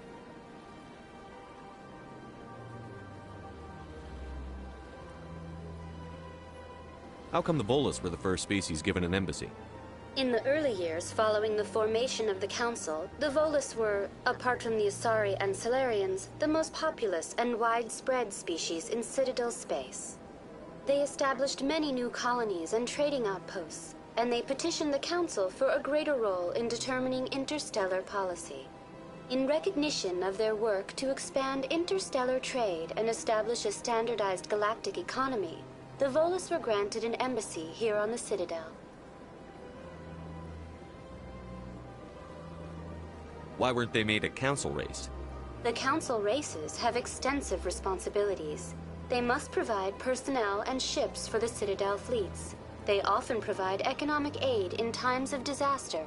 How come the Volus were the first species given an embassy? In the early years following the formation of the Council, the Volus were, apart from the Asari and Salarians, the most populous and widespread species in Citadel space. They established many new colonies and trading outposts, and they petitioned the Council for a greater role in determining interstellar policy. In recognition of their work to expand interstellar trade and establish a standardized galactic economy, the Volus were granted an embassy here on the Citadel. Why weren't they made a council race? The Council races have extensive responsibilities. They must provide personnel and ships for the Citadel fleets. They often provide economic aid in times of disaster.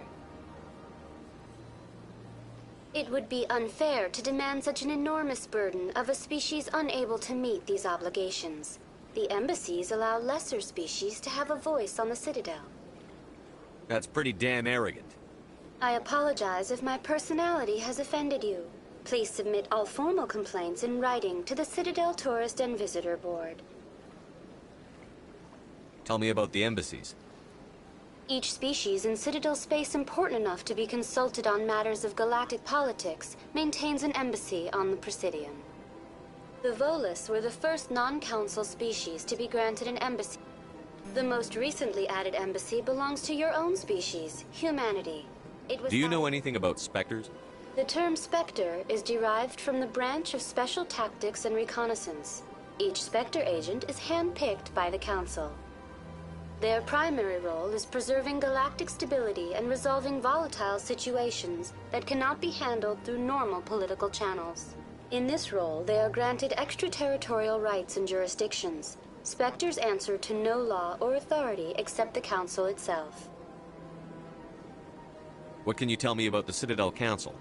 It would be unfair to demand such an enormous burden of a species unable to meet these obligations. The embassies allow lesser species to have a voice on the Citadel. That's pretty damn arrogant. I apologize if my personality has offended you. Please submit all formal complaints in writing to the Citadel Tourist and Visitor Board. Tell me about the embassies. Each species in Citadel space important enough to be consulted on matters of galactic politics maintains an embassy on the Presidium. The Volus were the first non-council species to be granted an embassy. The most recently added embassy belongs to your own species, humanity. Do you know anything about specters? The term Spectre is derived from the branch of Special Tactics and Reconnaissance. Each Spectre agent is hand-picked by the Council. Their primary role is preserving galactic stability and resolving volatile situations that cannot be handled through normal political channels. In this role, they are granted extraterritorial rights and jurisdictions. Spectres answer to no law or authority except the Council itself. What can you tell me about the Citadel Council?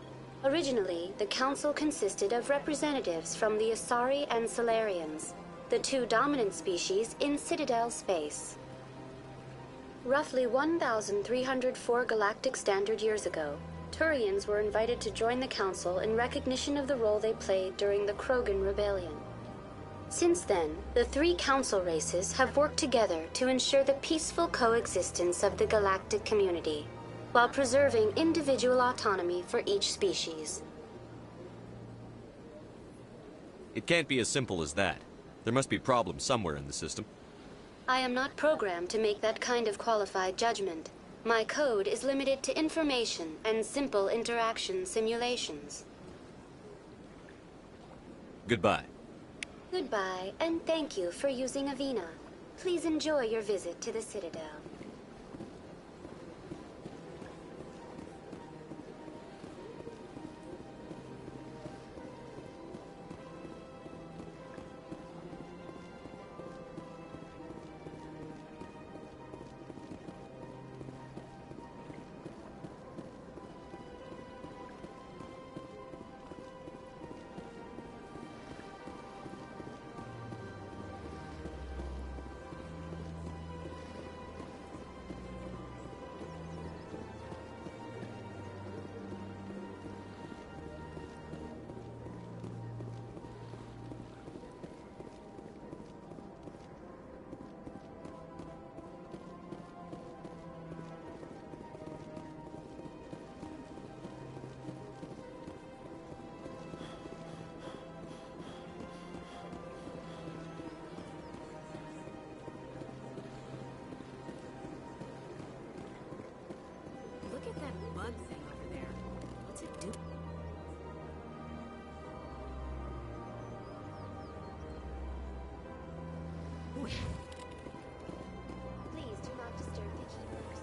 Originally, the Council consisted of representatives from the Asari and Salarians, the two dominant species in Citadel space. Roughly 1,304 galactic standard years ago, Turians were invited to join the Council in recognition of the role they played during the Krogan Rebellion. Since then, the three Council races have worked together to ensure the peaceful coexistence of the galactic community, while preserving individual autonomy for each species. It can't be as simple as that. There must be problems somewhere in the system. I am not programmed to make that kind of qualified judgment. My code is limited to information and simple interaction simulations. Goodbye. Goodbye, and thank you for using Avina. Please enjoy your visit to the Citadel. Please do not disturb the keepers.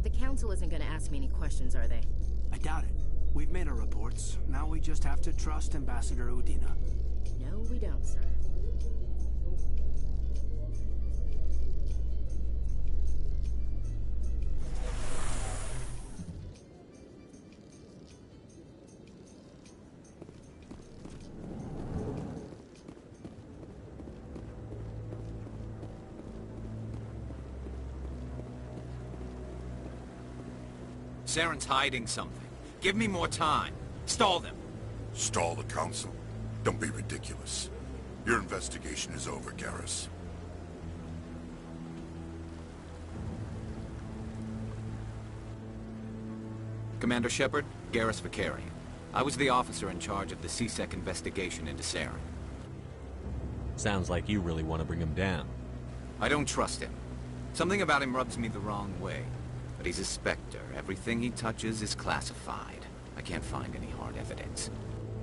The council isn't gonna ask me any questions, are they? I doubt it. We've made our reports. Now we just have to trust Ambassador Udina. No, we don't, sir. Saren's hiding something. Give me more time. Stall them. Stall the council? Don't be ridiculous. Your investigation is over, Garrus. Commander Shepard, Garrus Vakarian. I was the officer in charge of the C-Sec investigation into Saren. Sounds like you really want to bring him down. I don't trust him. Something about him rubs me the wrong way. But he's a Spectre. Everything he touches is classified. I can't find any hard evidence.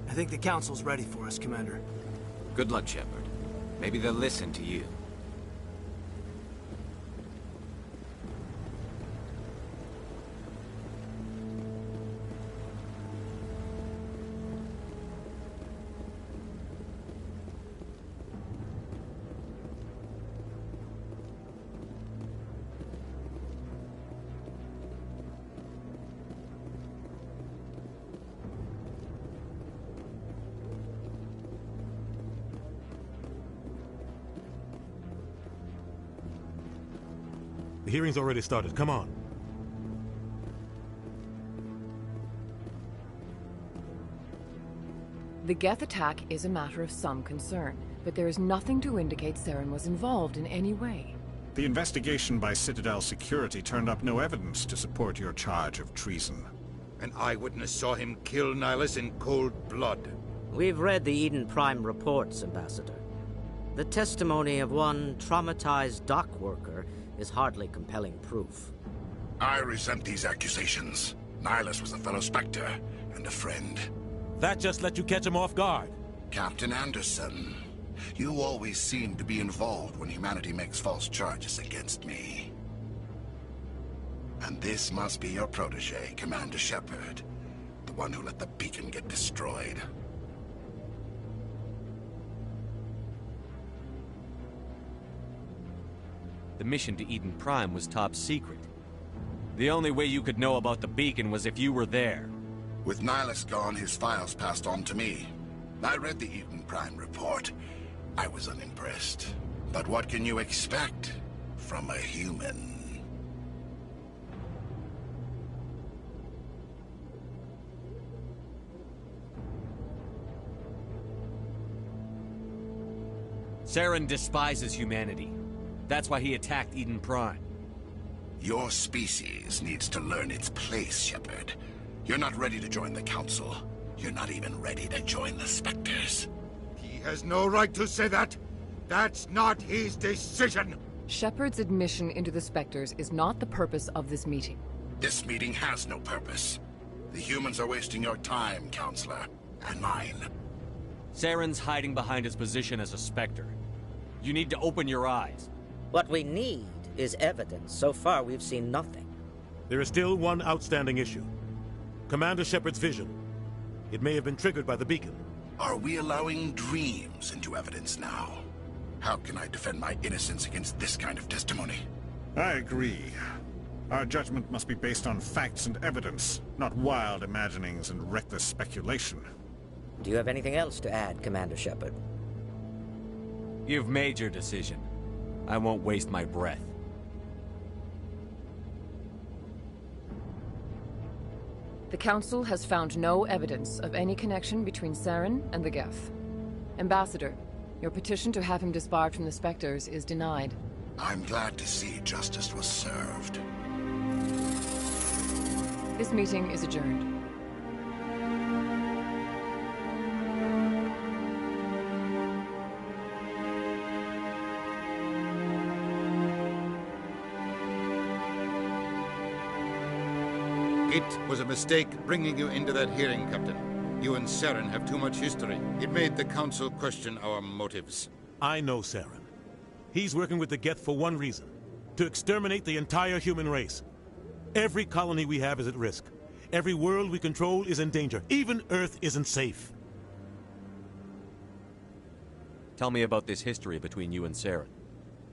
I think the council's ready for us, Commander. Good luck, Shepard. Maybe they'll listen to you. The hearing's already started. Come on. The Geth attack is a matter of some concern, but there is nothing to indicate Saren was involved in any way. The investigation by Citadel Security turned up no evidence to support your charge of treason. An eyewitness saw him kill Nihilus in cold blood. We've read the Eden Prime reports, Ambassador. The testimony of one traumatized dock worker is hardly compelling proof. I resent these accusations. Nihilus was a fellow Spectre and a friend. That just let you catch him off guard. Captain Anderson, you always seem to be involved when humanity makes false charges against me. And this must be your protege, Commander Shepard, the one who let the beacon get destroyed. The mission to Eden Prime was top secret. The only way you could know about the beacon was if you were there. With Nihilus gone, his files passed on to me. I read the Eden Prime report. I was unimpressed. But what can you expect from a human? Saren despises humanity. That's why he attacked Eden Prime. Your species needs to learn its place, Shepard. You're not ready to join the Council. You're not even ready to join the Spectres. He has no right to say that. That's not his decision. Shepard's admission into the Spectres is not the purpose of this meeting. This meeting has no purpose. The humans are wasting your time, Counselor, and mine. Saren's hiding behind his position as a Spectre. You need to open your eyes. What we need is evidence. So far, we've seen nothing. There is still one outstanding issue. Commander Shepard's vision. It may have been triggered by the beacon. Are we allowing dreams into evidence now? How can I defend my innocence against this kind of testimony? I agree. Our judgment must be based on facts and evidence, not wild imaginings and reckless speculation. Do you have anything else to add, Commander Shepard? You've made your decision. I won't waste my breath. The Council has found no evidence of any connection between Saren and the Geth. Ambassador, your petition to have him disbarred from the Spectres is denied. I'm glad to see justice was served. This meeting is adjourned. It was a mistake bringing you into that hearing, Captain. You and Saren have too much history. It made the Council question our motives. I know Saren. He's working with the Geth for one reason. To exterminate the entire human race. Every colony we have is at risk. Every world we control is in danger. Even Earth isn't safe. Tell me about this history between you and Saren.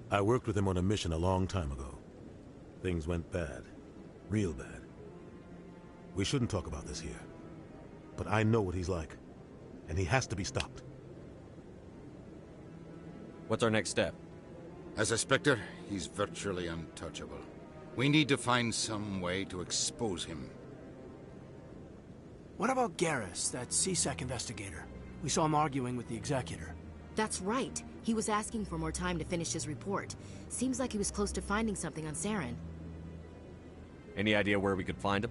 I worked with him on a mission a long time ago. Things went bad. Real bad. We shouldn't talk about this here. But I know what he's like. And he has to be stopped. What's our next step? As a Spectre, he's virtually untouchable. We need to find some way to expose him. What about Garrus, that C-Sec investigator? We saw him arguing with the Executor. That's right. He was asking for more time to finish his report. Seems like he was close to finding something on Saren. Any idea where we could find him?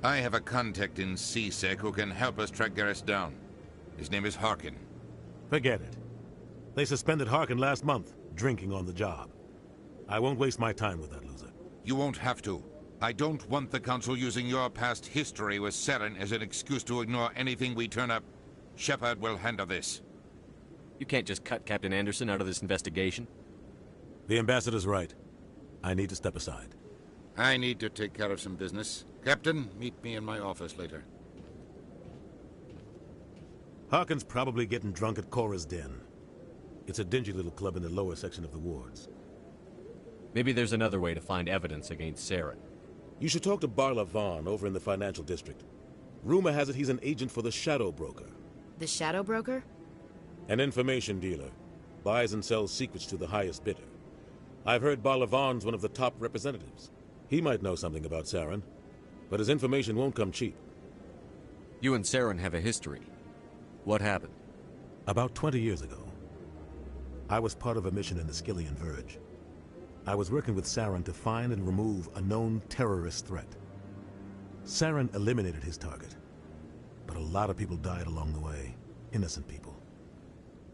I have a contact in C-Sec who can help us track Garrus down. His name is Harkin. Forget it. They suspended Harkin last month, drinking on the job. I won't waste my time with that loser. You won't have to. I don't want the Council using your past history with Saren as an excuse to ignore anything we turn up. Shepard will handle this. You can't just cut Captain Anderson out of this investigation. The Ambassador's right. I need to step aside. I need to take care of some business. Captain, meet me in my office later. Harkin's probably getting drunk at Cora's Den. It's a dingy little club in the lower section of the wards. Maybe there's another way to find evidence against Saren. You should talk to Barla Vaughn over in the financial district. Rumor has it he's an agent for the Shadow Broker. The Shadow Broker? An information dealer. Buys and sells secrets to the highest bidder. I've heard Barla Vaughn's one of the top representatives. He might know something about Saren, but his information won't come cheap. You and Saren have a history. What happened? About 20 years ago, I was part of a mission in the Skillian Verge. I was working with Saren to find and remove a known terrorist threat. Saren eliminated his target, but a lot of people died along the way, innocent people.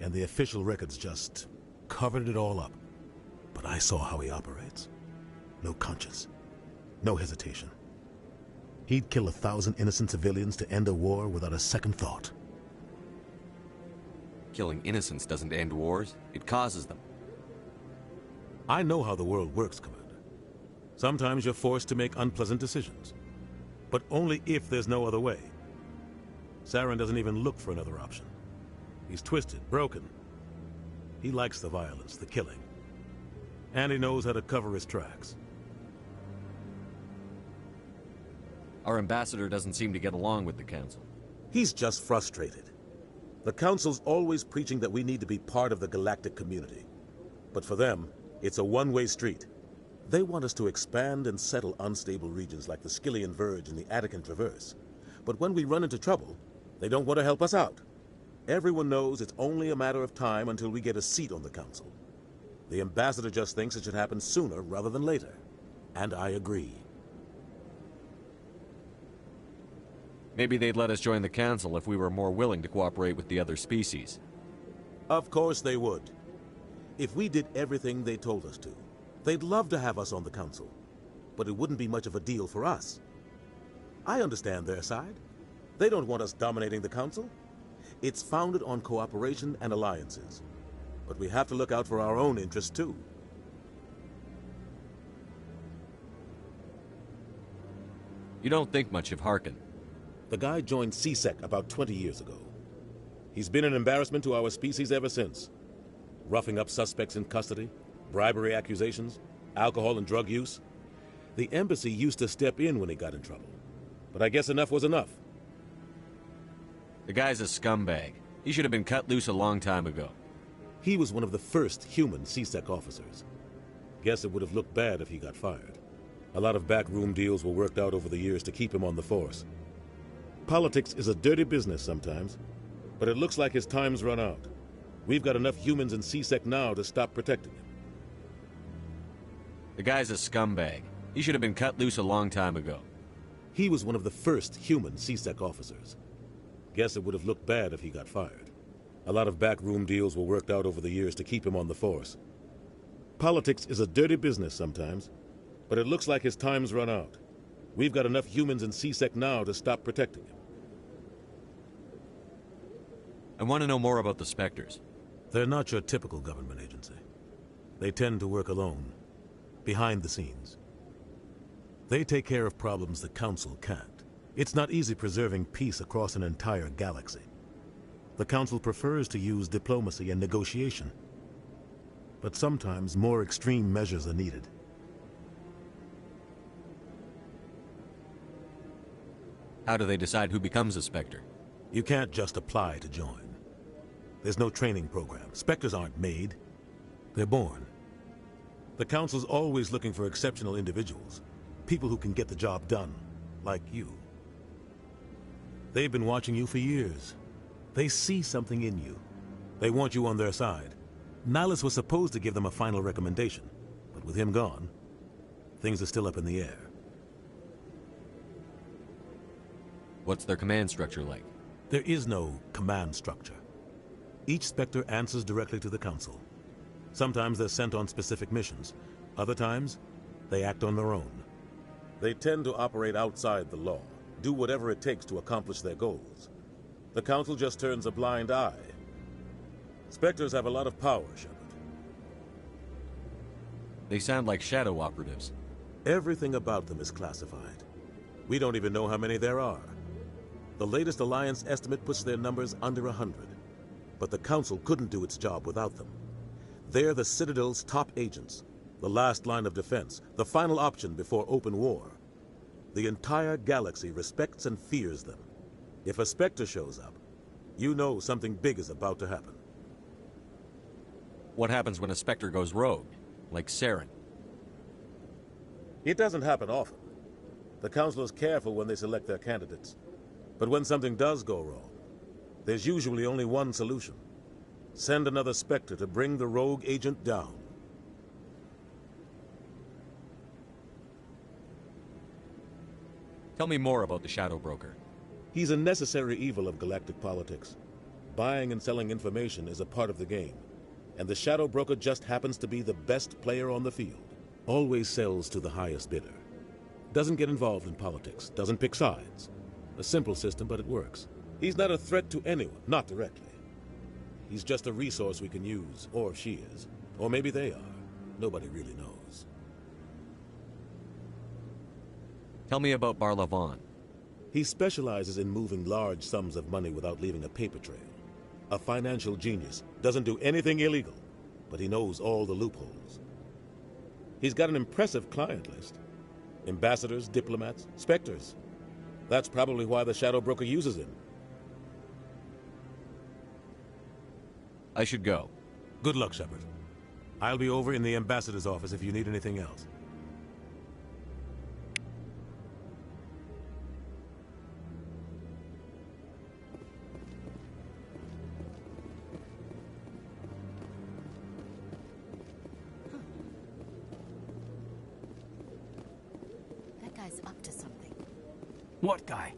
And the official records just covered it all up. But I saw how he operates. No conscience, no hesitation. He'd kill 1,000 innocent civilians to end a war without a second thought. Killing innocents doesn't end wars, it causes them. I know how the world works, Commander. Sometimes you're forced to make unpleasant decisions. But only if there's no other way. Saren doesn't even look for another option. He's twisted, broken. He likes the violence, the killing. And he knows how to cover his tracks. Our ambassador doesn't seem to get along with the Council. He's just frustrated. The Council's always preaching that we need to be part of the galactic community. But for them, it's a one-way street. They want us to expand and settle unstable regions like the Skillian Verge and the Attican Traverse. But when we run into trouble, they don't want to help us out. Everyone knows it's only a matter of time until we get a seat on the Council. The Ambassador just thinks it should happen sooner rather than later. And I agree. Maybe they'd let us join the Council if we were more willing to cooperate with the other species. Of course they would. If we did everything they told us to, they'd love to have us on the Council. But it wouldn't be much of a deal for us. I understand their side. They don't want us dominating the Council. It's founded on cooperation and alliances. But we have to look out for our own interests, too. You don't think much of Harkin. The guy joined C-Sec about 20 years ago. He's been an embarrassment to our species ever since. Roughing up suspects in custody, bribery accusations, alcohol and drug use. The embassy used to step in when he got in trouble. But I guess enough was enough. The guy's a scumbag. He should have been cut loose a long time ago. He was one of the first human C-Sec officers. Guess it would have looked bad if he got fired. A lot of backroom deals were worked out over the years to keep him on the force. Politics is a dirty business sometimes, but it looks like his time's run out. We've got enough humans in C-Sec now to stop protecting him. The guy's a scumbag. He should have been cut loose a long time ago. He was one of the first human C-Sec officers. Guess it would have looked bad if he got fired. A lot of backroom deals were worked out over the years to keep him on the force. Politics is a dirty business sometimes, but it looks like his time's run out. We've got enough humans in C-Sec now to stop protecting him. I want to know more about the Spectres. They're not your typical government agency. They tend to work alone, behind the scenes. They take care of problems the Council can't. It's not easy preserving peace across an entire galaxy. The Council prefers to use diplomacy and negotiation. But sometimes more extreme measures are needed. How do they decide who becomes a Spectre? You can't just apply to join. There's no training program. Spectres aren't made. They're born. The Council's always looking for exceptional individuals. People who can get the job done, like you. They've been watching you for years. They see something in you. They want you on their side. Nihilus was supposed to give them a final recommendation, but with him gone, things are still up in the air. What's their command structure like? There is no command structure. Each Spectre answers directly to the Council. Sometimes they're sent on specific missions. Other times, they act on their own. They tend to operate outside the law, do whatever it takes to accomplish their goals. The Council just turns a blind eye. Spectres have a lot of power, Shepard. They sound like shadow operatives. Everything about them is classified. We don't even know how many there are. The latest Alliance estimate puts their numbers under 100. But the Council couldn't do its job without them. They're the Citadel's top agents, the last line of defense, the final option before open war. The entire galaxy respects and fears them. If a Spectre shows up, you know something big is about to happen. What happens when a Spectre goes rogue, like Saren? It doesn't happen often. The Council is careful when they select their candidates. But when something does go wrong, there's usually only one solution. Send another Spectre to bring the rogue agent down. Tell me more about the Shadow Broker. He's a necessary evil of galactic politics. Buying and selling information is a part of the game. And the Shadow Broker just happens to be the best player on the field. Always sells to the highest bidder. Doesn't get involved in politics, doesn't pick sides. A simple system, but it works. He's not a threat to anyone, not directly. He's just a resource we can use, or she is. Or maybe they are. Nobody really knows. Tell me about Barlavan. He specializes in moving large sums of money without leaving a paper trail. A financial genius, doesn't do anything illegal, but he knows all the loopholes. He's got an impressive client list. Ambassadors, diplomats, Spectres. That's probably why the Shadow Broker uses him. I should go. Good luck, Shepard. I'll be over in the Ambassador's office if you need anything else. That guy's up to something. What guy?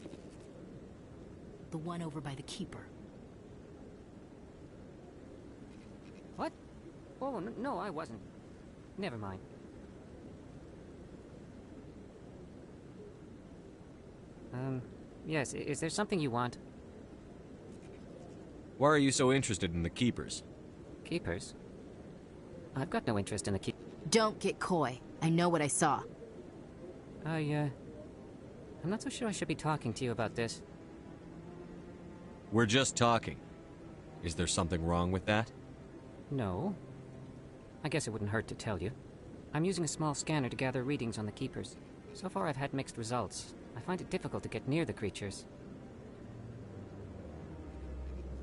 The one over by the Keeper. What? Oh, no, I wasn't. Never mind. Yes, is there something you want? Why are you so interested in the Keepers? Keepers? I've got no interest in the Don't get coy. I know what I saw. I'm not so sure I should be talking to you about this. We're just talking. Is there something wrong with that? No. I guess it wouldn't hurt to tell you. I'm using a small scanner to gather readings on the Keepers. So far I've had mixed results. I find it difficult to get near the creatures.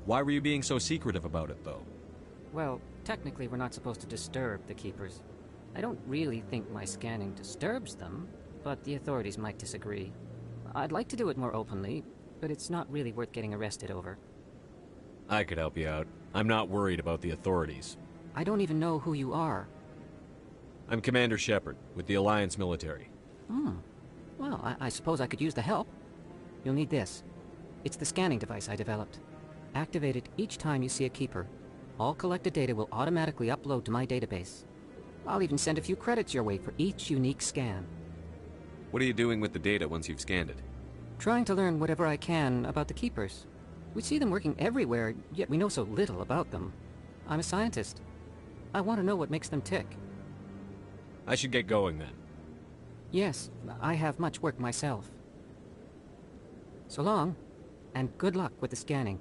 Why were you being so secretive about it, though? Well, technically we're not supposed to disturb the Keepers. I don't really think my scanning disturbs them, but the authorities might disagree. I'd like to do it more openly, but it's not really worth getting arrested over. I could help you out. I'm not worried about the authorities. I don't even know who you are. I'm Commander Shepard, with the Alliance military. Well, I suppose I could use the help. You'll need this. It's the scanning device I developed. Activate it each time you see a Keeper. All collected data will automatically upload to my database. I'll even send a few credits your way for each unique scan. What are you doing with the data once you've scanned it? Trying to learn whatever I can about the Keepers. We see them working everywhere, yet we know so little about them. I'm a scientist. I want to know what makes them tick. I should get going then. Yes, I have much work myself. So long, and good luck with the scanning.